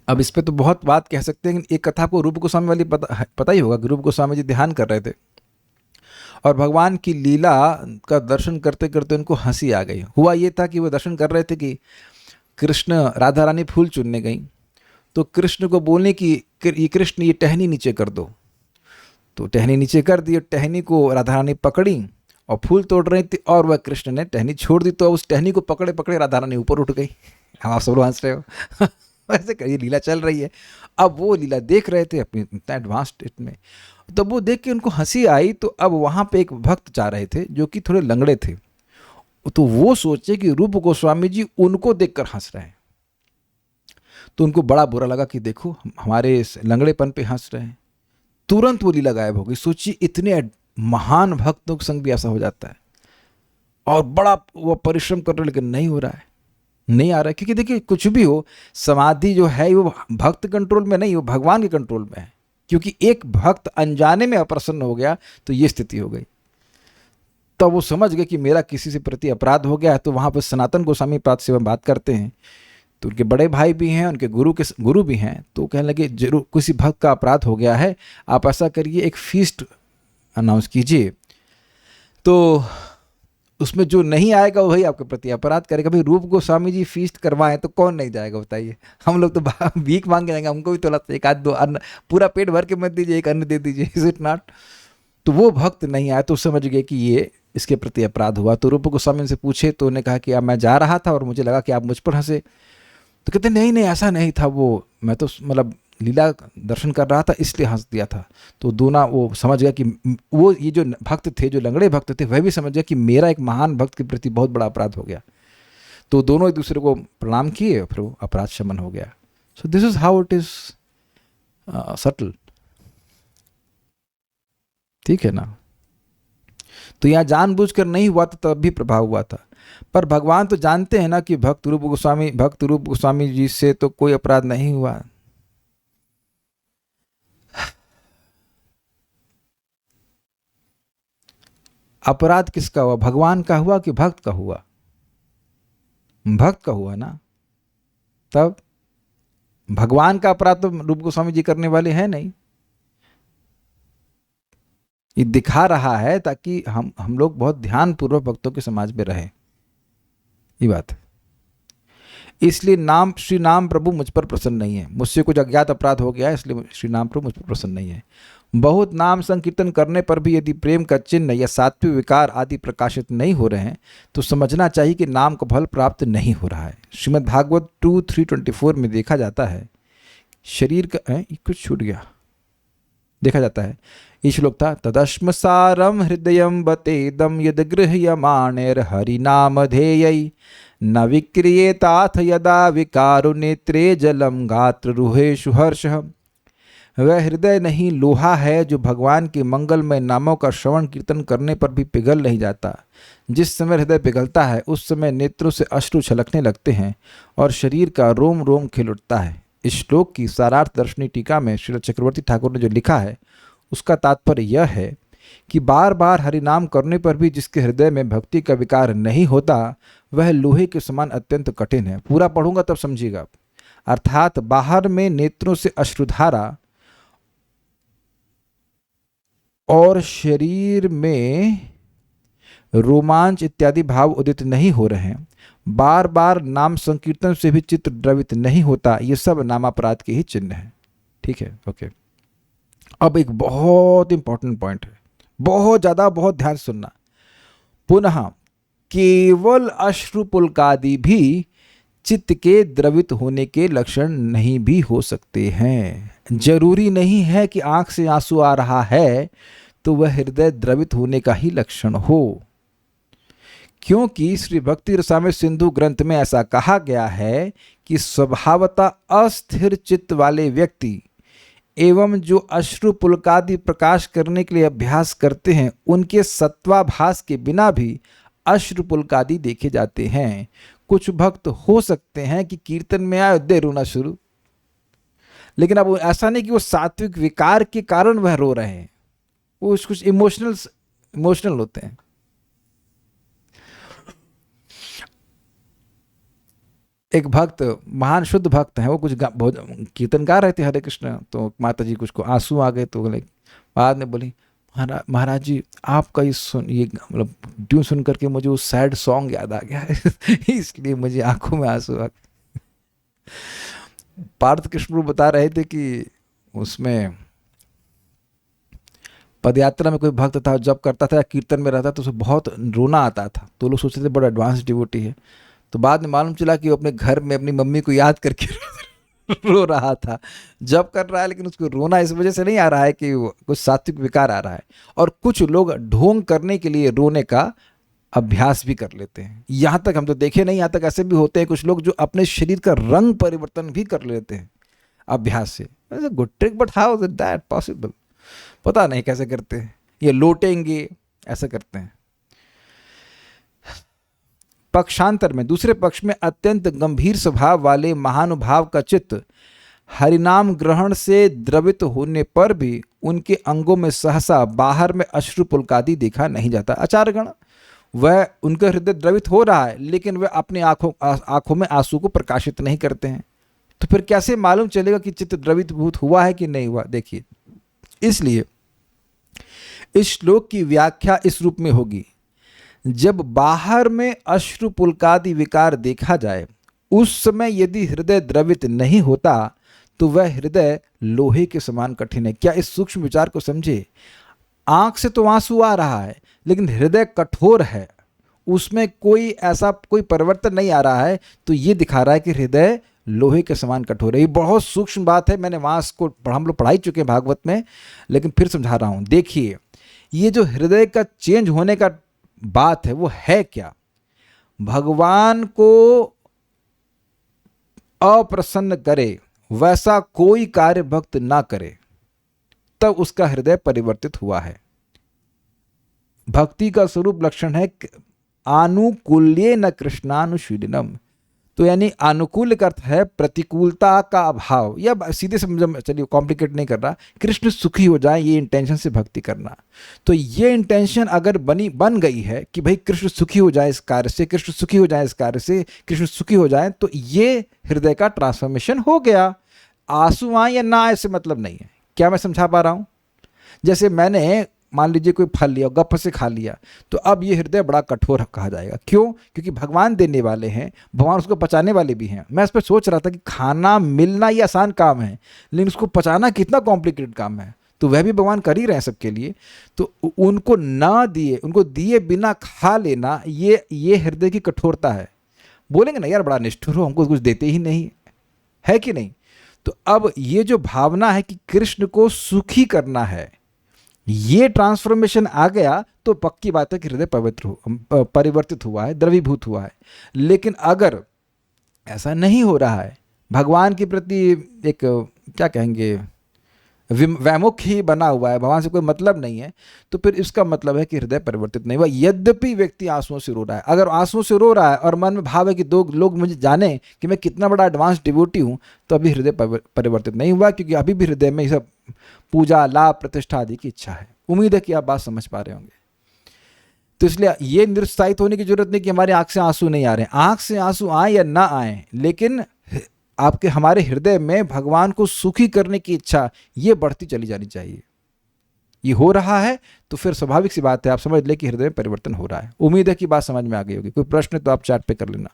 अब इस पे तो बहुत बात कह सकते हैं, लेकिन एक कथा को रूप गोस्वामी वाली पता ही होगा कि रूप गोस्वामी जी ध्यान कर रहे थे और भगवान की लीला का दर्शन करते करते उनको हंसी आ गई। हुआ ये था कि वो दर्शन कर रहे थे कि कृष्ण, राधा रानी फूल चुनने गई, तो कृष्ण को बोलने की कृष्ण ये टहनी नीचे कर दो, तो टहनी नीचे कर दी। टहनी को राधा रानी पकड़ी और फूल तोड़ रही थी, और वह कृष्ण ने टहनी छोड़ दी, तो उस टहनी को पकड़े पकड़े राधा रानी ऊपर उठ गई। आप सब लोग हंस रहे हो। ऐसे करिए, लीला चल रही है। अब वो लीला देख रहे थे अपनी इतना एडवांस स्टेट में, तब वो देख के उनको हंसी आई। तो अब वहाँ पे एक भक्त जा रहे थे जो कि थोड़े लंगड़े थे, तो वो सोचे कि रूप गोस्वामी जी उनको देखकर हंस रहे हैं, तो उनको बड़ा बुरा लगा कि देखो हमारे इस लंगड़ेपन पे हंस रहे हैं। तुरंत वो लीला गायब हो गई। सोचिए, इतने महान भक्तों के संग भी ऐसा हो जाता है, और बड़ा वो परिश्रम कर रहे, लेकिन नहीं हो रहा है, नहीं आ रहा है। क्योंकि देखिए, कुछ भी हो, समाधि जो है वो भक्त कंट्रोल में नहीं, वो भगवान के कंट्रोल में है। क्योंकि एक भक्त अनजाने में अप्रसन्न हो गया तो ये स्थिति हो गई। तब वो समझ गए कि मेरा किसी से प्रति अपराध हो गया है। तो वहाँ पर सनातन गोस्वामी पाद से हम बात करते हैं, तो उनके बड़े भाई भी हैं, उनके गुरु भी हैं। तो कहने लगे, जरूर किसी भक्त का अपराध हो गया है, आप ऐसा करिए, एक फीस्ट अनाउंस कीजिए। तो उसमें जो नहीं आएगा वही आपके प्रति अपराध करेगा। भाई रूप गोस्वामी जी फीस्ट करवाएं तो कौन नहीं जाएगा बताइए। हम लोग तो भीख मांग के जाएंगे, हमको भी थोड़ा एक आध दो अन्न, पूरा पेट भर के मत दीजिए, एक अन्न दे दीजिए, इज इट नॉट। तो वो भक्त नहीं आया तो समझ गए कि ये इसके प्रति अपराध हुआ। तो रूप गोस्वामी से पूछे तो उन्होंने कहा कि अब मैं जा रहा था और मुझे लगा कि आप मुझ पर हंसे। तो कहते नहीं नहीं ऐसा नहीं था, वो मैं तो मतलब लीला दर्शन कर रहा था इसलिए हंस दिया था। तो दोनों वो समझ गया कि वो ये जो भक्त थे, जो लंगड़े भक्त थे, वह भी समझ गया कि मेरा एक महान भक्त के प्रति बहुत बड़ा अपराध हो गया। तो दोनों एक दूसरे को प्रणाम किए और फिर वो अपराध शमन हो गया। So this is how it is subtle, ठीक है ना। तो यहाँ जानबूझकर नहीं हुआ था तब भी प्रभाव हुआ था, पर भगवान तो जानते हैं ना कि भक्त रूप गोस्वामी जी से तो कोई अपराध नहीं हुआ। अपराध किसका हुआ, भगवान का हुआ कि भक्त का हुआ? भक्त का हुआ ना। तब भगवान का अपराध तो रूप गोस्वामी जी करने वाले हैं नहीं। ये दिखा रहा है ताकि हम लोग बहुत ध्यानपूर्वक भक्तों के समाज में रहें, ये बात है। इसलिए श्री नाम प्रभु मुझ पर प्रसन्न नहीं है। मुझसे कुछ अज्ञात अपराध हो गया है, इसलिए श्री नाम प्रभु मुझ पर प्रसन्न नहीं है। बहुत नाम संकीर्तन करने पर भी यदि प्रेम का चिन्ह या सात्विक विकार आदि प्रकाशित नहीं हो रहे हैं तो समझना चाहिए कि नाम का फल प्राप्त नहीं हो रहा है। श्रीमद् भागवत 2:324 में देखा जाता है, शरीर का कुछ छूट गया, देखा जाता है, ये श्लोक था, तदश्मसारम हृदयम बतेदम यद गृह्यमाणेर हरिनाम ध्येयै न विक्रियेताथ यदा विकारो नेत्रे जलम गात्र रुहेषु हर्षः। वह हृदय नहीं लोहा है जो भगवान के मंगलमय नामों का श्रवण कीर्तन करने पर भी पिघल नहीं जाता। जिस समय हृदय पिघलता है उस समय नेत्रों से अश्रु छलकने लगते हैं और शरीर का रोम रोम खिल उठता है। इस श्लोक की सारार्थ दर्शनी टीका में श्री चक्रवर्ती ठाकुर ने जो लिखा है उसका तात्पर्य यह है कि बार बार हरिनाम करने पर भी जिसके हृदय में भक्ति का विकार नहीं होता वह लोहे के समान अत्यंत कठिन है। पूरा पढ़ूंगा तब समझिएगा। अर्थात बाहर में नेत्रों से अश्रुधारा और शरीर में रोमांच इत्यादि भाव उदित नहीं हो रहे हैं, बार बार नाम संकीर्तन से भी चित्त द्रवित नहीं होता, ये सब नामापराध के ही चिन्ह हैं। ठीक है, ओके। अब एक बहुत इंपॉर्टेंट पॉइंट है, बहुत ज़्यादा, बहुत ध्यान सुनना। पुनः केवल अश्रुपुलकादि भी चित्त के द्रवित होने के लक्षण नहीं भी हो सकते हैं। जरूरी नहीं है कि आंख से आंसू आ रहा है तो वह हृदय द्रवित होने का ही लक्षण हो, क्योंकि श्री भक्ति रसामृत सिंधु ग्रंथ में ऐसा कहा गया है कि स्वभावतः अस्थिर चित्त वाले व्यक्ति एवं जो अश्रुपुलकादि प्रकाश करने के लिए अभ्यास करते हैं उनके सत्वाभास के बिना भी अश्रुपुलकादि देखे जाते हैं। कुछ भक्त हो सकते हैं कि कीर्तन में आए दे रोना शुरू, लेकिन अब ऐसा नहीं कि वो सात्विक विकार के कारण वह रो रहे हैं, वो कुछ इमोशनल होते हैं। एक भक्त, महान शुद्ध भक्त हैं, वो कुछ कीर्तन गा रहे थे हरे कृष्ण, तो माता जी कुछ को आंसू आ गए, तो बाद में बोली महाराज जी आपका ये मतलब ट्यून सुन करके मुझे वो सैड सॉन्ग याद आ गया है इसलिए मुझे आंखों में आंसू आ गए। पार्थ कृष्ण बता रहे थे कि उसमें पदयात्रा में कोई भक्त था, जब करता था या कीर्तन में रहता तो उसे बहुत रोना आता था, तो लोग सोचते थे बड़ा एडवांस डिवोटी है। तो बाद में मालूम चला कि वो अपने घर में अपनी मम्मी को याद करके रो रहा था, जब कर रहा है, लेकिन उसको रोना इस वजह से नहीं आ रहा है कि कुछ सात्विक विकार आ रहा है। और कुछ लोग ढोंग करने के लिए रोने का अभ्यास भी कर लेते हैं। यहाँ तक हम तो देखे नहीं, यहाँ तक ऐसे भी होते हैं कुछ लोग जो अपने शरीर का रंग परिवर्तन भी कर लेते हैं अभ्यास से। Good trick, but how is that possible? पता नहीं कैसे करते हैं, ये लोटेंगे ऐसा करते हैं। पक्षांतर में, दूसरे पक्ष में अत्यंत गंभीर स्वभाव वाले महानुभाव का चित्त हरिनाम ग्रहण से द्रवित होने पर भी उनके अंगों में सहसा बाहर में अश्रुपुलकादि देखा नहीं जाता। आचार्यगण, वह उनका हृदय द्रवित हो रहा है लेकिन वह अपने आंखों में आंसू को प्रकाशित नहीं करते हैं, तो फिर कैसे मालूम चलेगा कि चित्त द्रवित हुआ है कि नहीं हुआ? देखिए, इसलिए इस श्लोक की व्याख्या इस रूप में होगी, जब बाहर में अश्रु पुलकादि विकार देखा जाए, उस समय यदि हृदय द्रवित नहीं होता तो वह हृदय लोहे के समान कठिन है। क्या इस सूक्ष्म विचार को समझे? आंख से तो आंसू आ रहा है, लेकिन हृदय कठोर है, उसमें कोई परिवर्तन नहीं आ रहा है, तो ये दिखा रहा है कि हृदय लोहे के समान कठोर है। ये बहुत सूक्ष्म बात है, मैंने वहाँ इसको हम लोग पढ़ा ही चुके हैं भागवत में, लेकिन फिर समझा रहा हूँ। देखिए, ये जो हृदय का चेंज होने का बात है वो है क्या? भगवान को अप्रसन्न करे वैसा कोई कार्य भक्त ना करे, तब उसका हृदय परिवर्तित हुआ है। भक्ति का स्वरूप लक्षण है आनुकूल्ये न कृष्णानुशीलनम। तो यानी अनुकूल का अर्थ है प्रतिकूलता का अभाव, या सीधे समझ, चलिए कॉम्प्लिकेट नहीं कर रहा, कृष्ण सुखी हो जाए ये इंटेंशन से भक्ति करना। तो ये इंटेंशन अगर बन गई है कि भाई कृष्ण सुखी हो जाए इस कार्य से, कृष्ण सुखी हो जाए इस कार्य से, कृष्ण सुखी हो जाए, तो ये हृदय का ट्रांसफॉर्मेशन हो गया। आंसू आए या ना आए से मतलब नहीं है। क्या मैं समझा पा रहा हूँ? जैसे मैंने मान लीजिए कोई फल लिया, गप से खा लिया, तो अब ये हृदय बड़ा कठोर कहा जाएगा। क्यों? क्योंकि भगवान देने वाले हैं, भगवान उसको पचाने वाले भी हैं। मैं इस पर सोच रहा था कि खाना मिलना ये आसान काम है, लेकिन उसको पचाना कितना कॉम्प्लिकेटेड काम है, तो वह भी भगवान कर ही रहे हैं सबके लिए। तो उनको ना दिए, उनको दिए बिना खा लेना, ये हृदय की कठोरता है। बोलेंगे ना यार बड़ा निष्ठुर हो, हमको कुछ देते ही नहीं, है कि नहीं? तो अब ये जो भावना है कि कृष्ण को सुखी करना है, ये ट्रांसफॉर्मेशन आ गया तो पक्की बात है कि हृदय परिवर्तित हुआ है, द्रवीभूत हुआ है। लेकिन अगर ऐसा नहीं हो रहा है, भगवान के प्रति एक क्या कहेंगे वैमुख ही बना हुआ है, भगवान से कोई मतलब नहीं है, तो फिर इसका मतलब है कि हृदय परिवर्तित नहीं हुआ। यद्यपि व्यक्ति आंसुओं से रो रहा है, अगर आंसुओं से रो रहा है और मन में भाव है कि दो लोग मुझे जाने कि मैं कितना बड़ा एडवांस डिवोटी हूँ, तो अभी हृदय परिवर्तित नहीं हुआ, क्योंकि अभी भी हृदय में ये सब पूजा, लाभ, प्रतिष्ठा आदि की इच्छा है। उम्मीद है कि आप बात समझ पा रहे होंगे। तो इसलिए ये निरुत्साहित होने की जरूरत नहीं कि हमारी आंख से आंसू नहीं आ रहे हैं। आंख से आंसू आए या ना आए, लेकिन हमारे हृदय में भगवान को सुखी करने की इच्छा ये बढ़ती चली जानी चाहिए। ये हो रहा है तो फिर स्वाभाविक सी बात है, आप समझ ले कि हृदय में परिवर्तन हो रहा है। उम्मीद है कि बात समझ में आ गई होगी। कोई प्रश्न तो आप चैट पे कर लेना।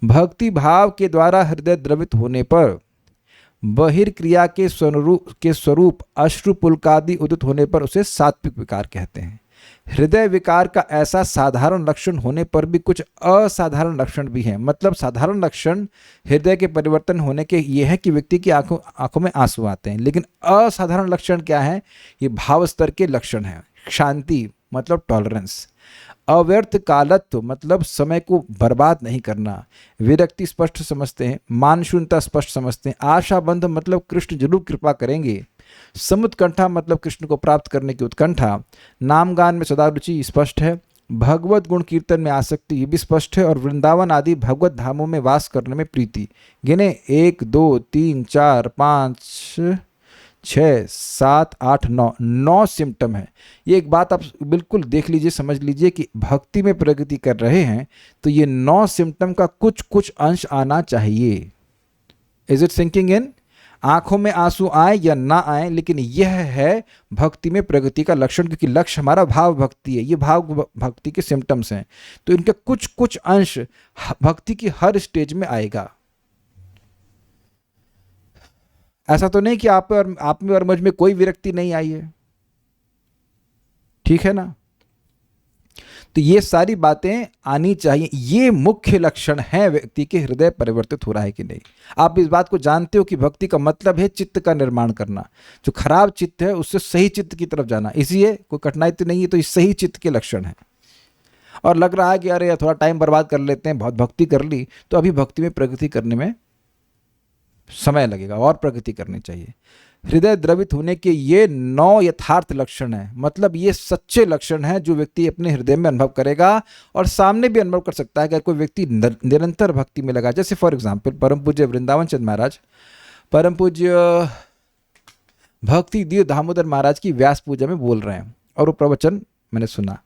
भक्ति भाव के द्वारा हृदय द्रवित होने पर, बहिर्क्रिया के स्वरूप अश्रु पुलकादि उदित होने पर उसे सात्विक विकार कहते हैं। हृदय विकार का ऐसा साधारण लक्षण होने पर भी कुछ असाधारण लक्षण भी हैं। मतलब साधारण लक्षण हृदय के परिवर्तन होने के ये है कि व्यक्ति की आंखों में आंसू आते हैं, लेकिन असाधारण लक्षण क्या है? ये भाव स्तर के लक्षण हैं। शांति मतलब टॉलरेंस, अव्यर्थ कालत्व मतलब समय को बर्बाद नहीं करना, विरक्ति स्पष्ट समझते हैं, मान शून्यता स्पष्ट समझते हैं, आशाबंध मतलब कृष्ण जरूर कृपा करेंगे, समुत्कंठा मतलब कृष्ण को प्राप्त करने की उत्कंठा, नामगान में सदा रुचि स्पष्ट है, भगवत गुण कीर्तन में आसक्ति ये भी स्पष्ट है, और वृंदावन आदि भगवत धामों में वास करने में प्रीति। गिने 1 2 3 4 5 6 7 8 9 सिम्टम है। ये एक बात आप बिल्कुल देख लीजिए, समझ लीजिए कि भक्ति में प्रगति कर रहे हैं तो ये 9 सिम्टम का कुछ अंश आना चाहिए। Is it sinking in? आंखों में आंसू आए या ना आए, लेकिन यह है भक्ति में प्रगति का लक्षण, क्योंकि लक्ष्य हमारा भाव भक्ति है। ये भाव भक्ति के सिम्टम्स हैं, तो इनके कुछ अंश भक्ति की हर स्टेज में आएगा। ऐसा तो नहीं कि आप में और मुझ में कोई विरक्ति नहीं आई है, ठीक है ना? तो ये सारी बातें आनी चाहिए। ये मुख्य लक्षण है व्यक्ति के हृदय परिवर्तित हो रहा है कि नहीं। आप इस बात को जानते हो कि भक्ति का मतलब है चित्त का निर्माण करना। जो खराब चित्त है उससे सही चित्त की तरफ जाना। इसलिए कोई कठिनाई तो नहीं है, तो ये सही चित्त के लक्षण है। और लग रहा है कि अरे थोड़ा टाइम बर्बाद कर लेते हैं, बहुत भक्ति कर ली, तो अभी भक्ति में प्रगति करने में समय लगेगा और प्रगति करनी चाहिए। हृदय द्रवित होने के ये 9 यथार्थ लक्षण हैं, मतलब ये सच्चे लक्षण हैं जो व्यक्ति अपने हृदय में अनुभव करेगा और सामने भी अनुभव कर सकता है। कि कोई व्यक्ति निरंतर भक्ति में लगा, जैसे फॉर एग्जांपल परम पूज्य वृंदावन चंद महाराज, परम पूज्य भक्ति दिव्य दामोदर महाराज की व्यास पूजा में बोल रहे हैं और वो प्रवचन मैंने सुना।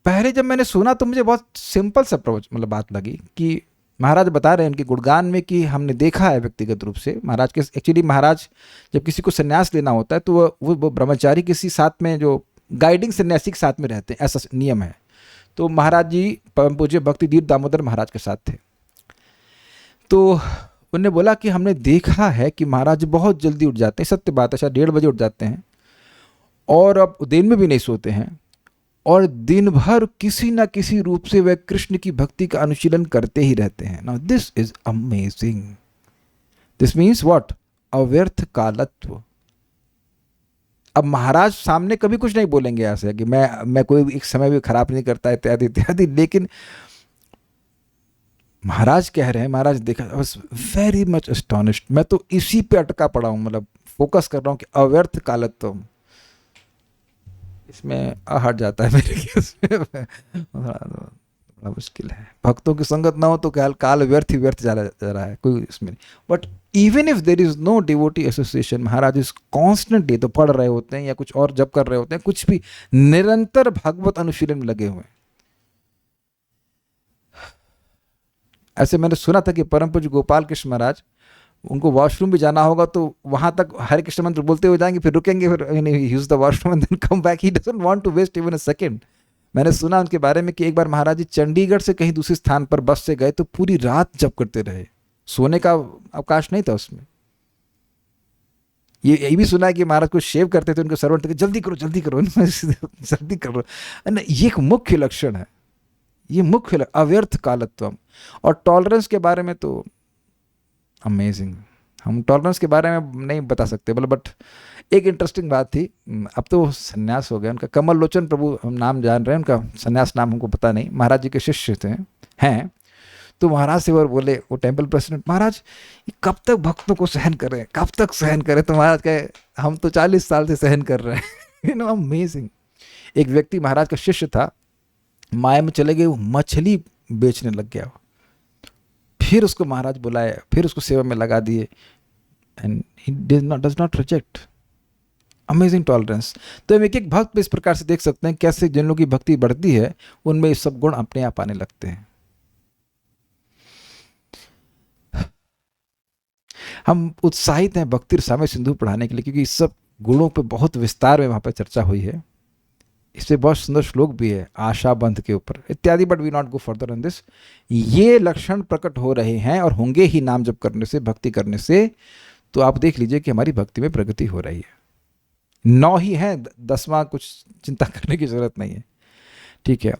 पहले जब मैंने सुना तो मुझे बहुत सिंपल सा मतलब बात लगी कि महाराज बता रहे हैं उनके गुणगान में कि हमने देखा है व्यक्तिगत रूप से महाराज के, एक्चुअली महाराज जब किसी को संन्यास लेना होता है तो वो ब्रह्मचारी किसी साथ में जो गाइडिंग सन्यासी के साथ में रहते हैं, ऐसा नियम है। तो महाराज जी परम पूज्य भक्ति दीप दामोदर महाराज के साथ थे। तो उन्होंने बोला कि हमने देखा है कि महाराज बहुत जल्दी उठ जाते हैं, सत्य बात है, शायद 1:30 बजे उठ जाते हैं और अब दिन में भी नहीं सोते हैं और दिन भर किसी ना किसी रूप से वह कृष्ण की भक्ति का अनुशीलन करते ही रहते हैं। Now this is amazing. This means what? अव्यर्थ कालत्व। अब महाराज सामने कभी कुछ नहीं बोलेंगे ऐसे कि मैं कोई एक समय भी खराब नहीं करता इत्यादि इत्यादि, लेकिन महाराज कह रहे हैं, महाराज देखा, I was very much astonished. मैं तो इसी पे अटका पड़ा हूं, मतलब फोकस कर रहा हूं कि अव्यर्थ कालत्व, इसमें हट जाता है मेरे केस में बड़ा मुश्किल है। भक्तों की संगत ना हो तो काल व्यर्थ ही व्यर्थ जा रहा है, कोई इसमें नहीं। But even if there is no devotee association, Maharaj is constantly तो पढ़ रहे होते हैं या कुछ और जब कर रहे होते हैं, कुछ भी निरंतर भगवत अनुशीलन में लगे हुए हैं। ऐसे मैंने सुना था कि परम पूज्य गोपाल कृष्ण महाराज, उनको वॉशरूम भी जाना होगा तो वहां तक हरे कृष्ण मंत्र बोलते हुए जाएंगे, फिर रुकेंगे, फिर use the washroom and then come back. He doesn't want to waste even a second. मैंने सुना उनके बारे में कि एक बार महाराज जी चंडीगढ़ से कहीं दूसरे स्थान पर बस से गए तो पूरी रात जप करते रहे, सोने का अवकाश नहीं था उसमें। ये भी सुना है कि महाराज को शेव करते थे, उनके सर्वेंट जल्दी करो जल्दी करो जल्दी करो। ये एक मुख्य लक्षण है, ये मुख्य अव्यर्थ कालत्व। और टॉलरेंस के बारे में तो अमेजिंग, हम टॉलरेंस के बारे में नहीं बता सकते, बट एक इंटरेस्टिंग बात थी। अब तो सन्यास हो गया उनका, कमल लोचन प्रभु हम नाम जान रहे हैं, उनका सन्यास नाम हमको पता नहीं, महाराज जी के शिष्य थे हैं। तो महाराज से वो बोले, वो टेम्पल प्रेसिडेंट, महाराज ये कब तक भक्तों को सहन करें, कब तक सहन करें? तो महाराज कहे, हम तो 40 साल से सहन कर रहे हैं। You know, amazing. एक व्यक्ति महाराज का शिष्य था, माया में चले गए, वो मछली बेचने लग गया। फिर उसको महाराज बुलाए, फिर उसको सेवा में लगा दिए, and he does not reject. Amazing tolerance. तो हम एक एक भक्त पे इस प्रकार से देख सकते हैं कैसे जिन लोगों की भक्ति बढ़ती है उनमें ये सब गुण अपने आप आने लगते हैं। हम उत्साहित हैं भक्ति रसामय सिंधु पढ़ाने के लिए, क्योंकि इस सब गुणों पे बहुत विस्तार में वहां पर चर्चा हुई है। इससे बहुत सुंदर श्लोक भी है आशा बंध के ऊपर इत्यादि, but we not go further on this. ये लक्षण प्रकट हो रहे हैं और होंगे ही नाम जप करने से, भक्ति करने से। तो आप देख लीजिए कि हमारी भक्ति में प्रगति हो रही है। 9 ही है, 10वां कुछ चिंता करने की जरूरत नहीं है। ठीक है।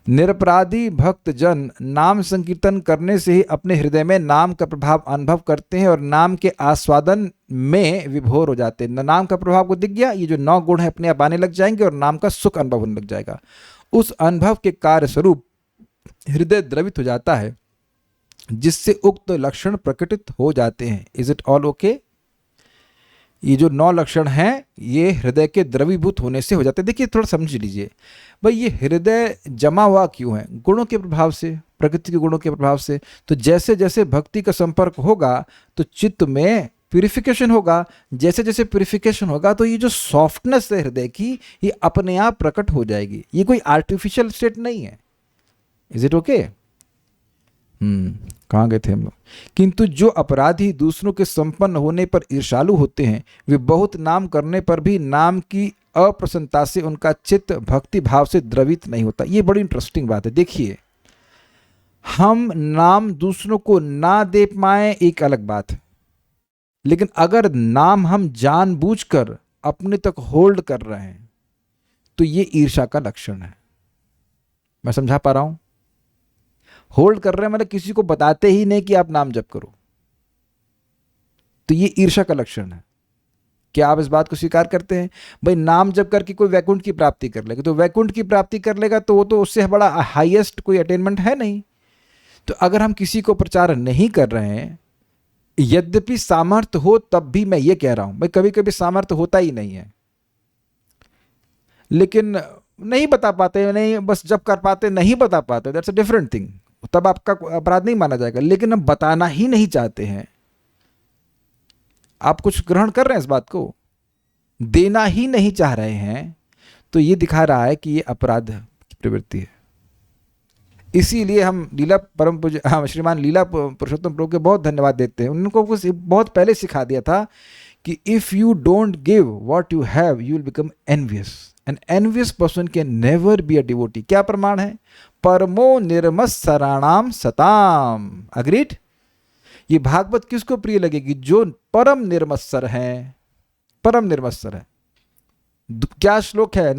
निरपराधी भक्त जन नाम संकीर्तन करने से ही अपने हृदय में नाम का प्रभाव अनुभव करते हैं और नाम के आस्वादन में विभोर हो जाते हैं। नाम का प्रभाव को दिख गया, ये जो 9 गुण है अपने आप आने लग जाएंगे और नाम का सुख अनुभव होने लग जाएगा। उस अनुभव के कार्य स्वरूप हृदय द्रवित हो जाता है, जिससे उक्त लक्षण प्रकटित हो जाते हैं। Is it all okay? ये जो 9 लक्षण हैं ये हृदय के द्रवीभूत होने से हो जाते हैं। देखिए थोड़ा समझ लीजिए भाई, ये हृदय जमा हुआ क्यों है? गुणों के प्रभाव से, प्रकृति के गुणों के प्रभाव से। तो जैसे जैसे भक्ति का संपर्क होगा तो चित्त में प्यूरिफिकेशन होगा, जैसे जैसे प्यूरिफिकेशन होगा तो ये जो सॉफ्टनेस है हृदय की, ये अपने आप प्रकट हो जाएगी। ये कोई आर्टिफिशियल स्टेट नहीं है। Is it okay? कहाँ गए थे हम लोग? किंतु जो अपराधी दूसरों के संपन्न होने पर ईर्ष्यालु होते हैं, वे बहुत नाम करने पर भी नाम की अप्रसन्नता से उनका चित्त भक्ति भाव से द्रवित नहीं होता। ये बड़ी इंटरेस्टिंग बात है। देखिए, हम नाम दूसरों को ना दे पाए एक अलग बात है, लेकिन अगर नाम हम जानबूझकर अपने तक होल्ड कर रहे हैं तो ये ईर्ष्या का लक्षण है। मैं समझा पा रहा हूं? होल्ड कर रहे हैं मतलब किसी को बताते ही नहीं कि आप नाम जप करो, तो ये ईर्ष्या का लक्षण है। क्या आप इस बात को स्वीकार करते हैं? भाई नाम जप करके कोई वैकुंठ की प्राप्ति कर लेगा, तो वैकुंठ की प्राप्ति कर लेगा तो वो तो उससे बड़ा हाईएस्ट कोई अटेनमेंट है नहीं। तो अगर हम किसी को प्रचार नहीं कर रहे हैं, यद्यपि सामर्थ्य हो, तब भी मैं ये कह रहा हूं भाई कभी कभी सामर्थ्य होता ही नहीं है, लेकिन नहीं बता पाते, नहीं बस जब कर पाते नहीं बता पाते, दैट्स अ डिफरेंट थिंग। तब आपका अपराध नहीं माना जाएगा। लेकिन हम बताना ही नहीं चाहते हैं, आप कुछ ग्रहण कर रहे हैं इस बात को, देना ही नहीं चाह रहे हैं, तो ये दिखा रहा है कि ये अपराध की प्रवृत्ति है। इसीलिए हम लीला परम पूज्य श्रीमान लीला पुरुषोत्तम प्रभु के बहुत धन्यवाद देते हैं। उनको कुछ बहुत पहले सिखा दिया था कि if you don't give what you have you will become envious. An envious person can never be a devotee. क्या प्रमाण है? परमो निर्मत्सराणाम सताम. अग्रीड. ये भागवत किसको प्रिय लगेगी? जो परम निर्मत्सर है. परम निर्मत्सर है. क्या श्लोक है,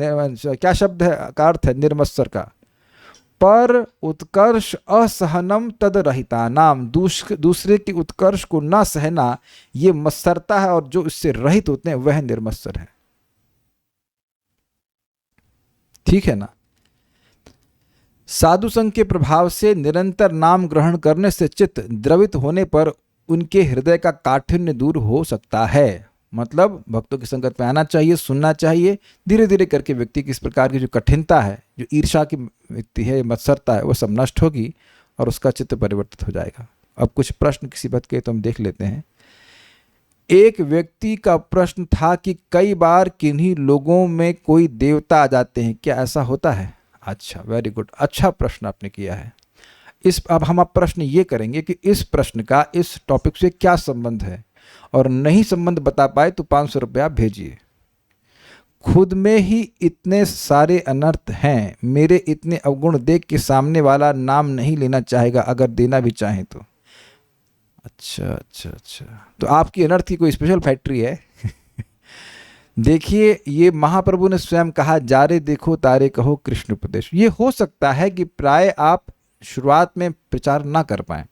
क्या शब्द है का अर्थ है निर्मत्सर का? पर उत्कर्ष असहनम तद रहिता नाम. दूसरे की उत्कर्ष को ना सहना ये मत्सरता है, और जो इससे रहित होते हैं वह निर्मत्सर है. ठीक है ना? साधु संघ के प्रभाव से निरंतर नाम ग्रहण करने से चित्त द्रवित होने पर उनके हृदय का काठिन्य दूर हो सकता है. मतलब भक्तों की संगत में आना चाहिए, सुनना चाहिए. धीरे धीरे करके व्यक्ति की इस प्रकार की जो कठिनता है, जो ईर्ष्या की व्यक्ति है, मत्सरता है, वो सब नष्ट होगी और उसका चित्त परिवर्तित हो जाएगा. अब कुछ प्रश्न किसी बात के तो हम देख लेते हैं. एक व्यक्ति का प्रश्न था कि कई बार किन्हीं लोगों में कोई देवता आ जाते हैं, क्या ऐसा होता है? अच्छा, वेरी गुड, अच्छा प्रश्न आपने किया है. अब हम प्रश्न ये करेंगे कि इस प्रश्न का इस टॉपिक से क्या संबंध है, और नहीं संबंध बता पाए तो 500 रुपया भेजिए. खुद में ही इतने सारे अनर्थ हैं, मेरे इतने अवगुण देख के सामने वाला नाम नहीं लेना चाहेगा अगर देना भी चाहे तो. अच्छा, तो आपकी अनर्थ की कोई स्पेशल फैक्ट्री है? देखिए, ये महाप्रभु ने स्वयं कहा, जारे देखो तारे कहो कृष्ण उपदेश. ये हो सकता है कि प्राय आप शुरुआत में प्रचार ना कर पाए,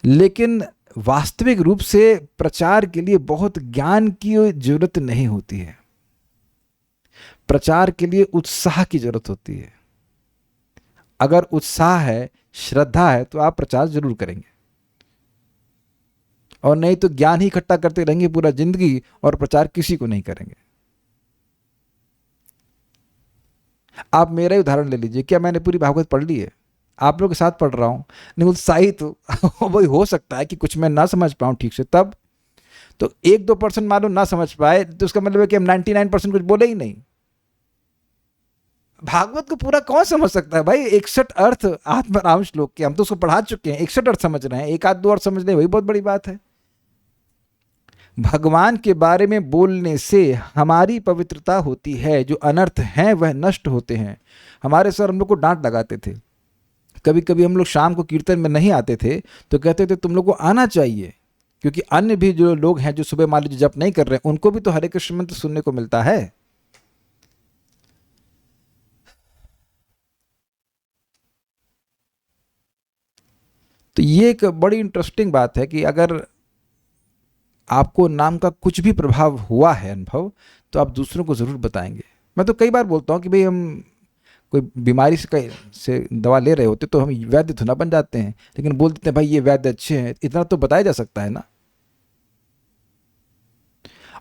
लेकिन वास्तविक रूप से प्रचार के लिए बहुत ज्ञान की जरूरत नहीं होती है. प्रचार के लिए उत्साह की जरूरत होती है. अगर उत्साह है, श्रद्धा है, तो आप प्रचार जरूर करेंगे, और नहीं तो ज्ञान ही इकट्ठा करते रहेंगे पूरा जिंदगी और प्रचार किसी को नहीं करेंगे. आप मेरा ही उदाहरण ले लीजिए. क्या मैंने पूरी भागवत पढ़ ली है? आप लोगों के साथ पढ़ रहा हूं, नहीं उत्साहित तो वही हो सकता है कि कुछ मैं ना समझ पाऊं ठीक से. तब तो 1-2% मालूम ना समझ पाए तो उसका मतलब है कि हम 99% कुछ बोले ही नहीं. भागवत को पूरा कौन समझ सकता है भाई? 61 अर्थ आत्मराम श्लोक के, हम तो उसको पढ़ा चुके हैं. 61 अर्थ समझ रहे हैं, एक आध दो अर्थ समझ ले वही बहुत बड़ी बात है. भगवान के बारे में बोलने से हमारी पवित्रता होती है, जो अनर्थ हैं वह नष्ट होते हैं. हमारे सर हम लोग को डांट लगाते थे. कभी कभी हम लोग शाम को कीर्तन में नहीं आते थे तो कहते थे तुम लोग को आना चाहिए, क्योंकि अन्य भी जो लोग हैं जो सुबह मान लीजिए जप नहीं कर रहे हैं, उनको भी तो हरे कृष्ण मंत्र सुनने को मिलता है. तो ये एक बड़ी इंटरेस्टिंग बात है कि अगर आपको नाम का कुछ भी प्रभाव हुआ है, अनुभव, तो आप दूसरों को ज़रूर बताएंगे. मैं तो कई बार बोलता हूँ कि भाई हम कोई बीमारी से दवा ले रहे होते तो हम वैद्य तो ना बन जाते हैं, लेकिन बोल देते हैं भाई ये वैद्य अच्छे हैं. इतना तो बताया जा सकता है ना.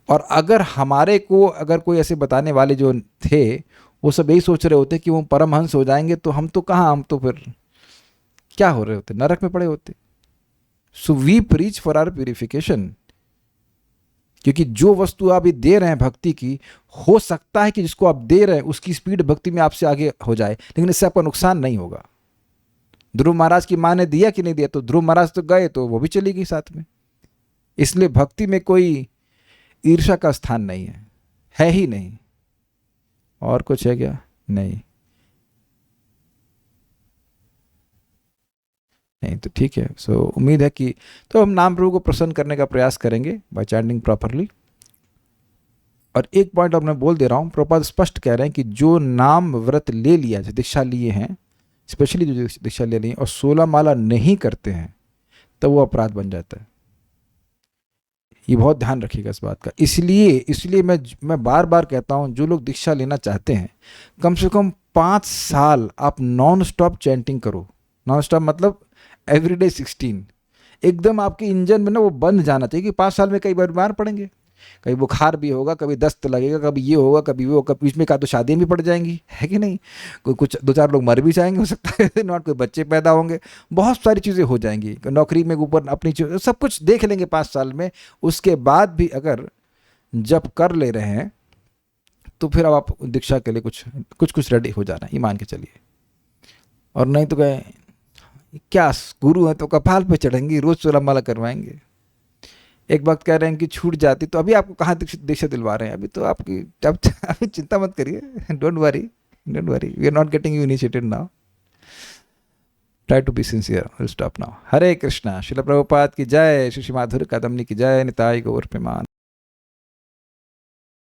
और अगर हमारे को अगर कोई ऐसे बताने वाले जो थे वो सब यही सोच रहे होते कि वो परमहंस हो जाएंगे, तो हम तो कहाँ, हम तो फिर क्या हो रहे होते? नरक में पड़े होते. So we preach for our purification, क्योंकि जो वस्तु आप ये दे रहे हैं भक्ति की, हो सकता है कि जिसको आप दे रहे हैं उसकी स्पीड भक्ति में आपसे आगे हो जाए, लेकिन इससे आपका नुकसान नहीं होगा. ध्रुव महाराज की माँ ने दिया कि नहीं दिया, तो ध्रुव महाराज तो गए तो वो भी चली गई साथ में. इसलिए भक्ति में कोई ईर्ष्या का स्थान नहीं है ही नहीं. और कुछ है क्या? नहीं. तो ठीक है. सो उम्मीद है कि तो हम नाम प्रभु को प्रसन्न करने का प्रयास करेंगे बाय चैंटिंग प्रॉपरली. और एक पॉइंट और मैं बोल दे रहा हूँ, प्रभुपाद स्पष्ट कह रहे हैं कि जो नाम व्रत ले लिया, जो दीक्षा लिए हैं, स्पेशली जो दीक्षा ले ली और 16 माला नहीं करते हैं, तब वो अपराध बन जाता है. ये बहुत ध्यान रखिएगा इस बात का. इसलिए मैं बार बार कहता हूँ, जो लोग दीक्षा लेना चाहते हैं, कम से कम 5 साल आप नॉन स्टॉप चैंटिंग करो. नॉन स्टॉप मतलब एवरीडे 16. एकदम आपके इंजन में ना वो बंद जाना चाहिए कि 5 साल में कई बार बीमार पड़ेंगे, कभी बुखार भी होगा, कभी दस्त लगेगा, कभी ये होगा, कभी वो, कभी बीच में का तो शादियाँ भी पड़ जाएंगी, है कि नहीं? कुछ 2-4 लोग मर भी जाएंगे, हो सकता है नॉट, कोई बच्चे पैदा होंगे, बहुत सारी चीज़ें हो जाएंगी. नौकरी में ऊपर अपनी चीज़ सब कुछ देख लेंगे 5 साल में. उसके बाद भी अगर जब कर ले रहे हैं तो फिर अब आप दीक्षा के लिए कुछ रेडी हो जाना, ये मान के चलिए. और नहीं तो क्या गुरु हैं तो कपाल पे चढ़ेंगी, रोज 16 माला करवाएंगे. एक वक्त कह रहे हैं कि छूट जाती तो अभी आपको कहाँ दीक्षा दिलवा रहे हैं, अभी तो आपकी अभी चिंता मत करिए, don't worry, we are not getting you initiated now, try to be sincere, will stop now. Hare Krishna. Srila Prabhupada की जय, श्री माधुर कादम्बनी की जय, निताई गौर प्रेमान।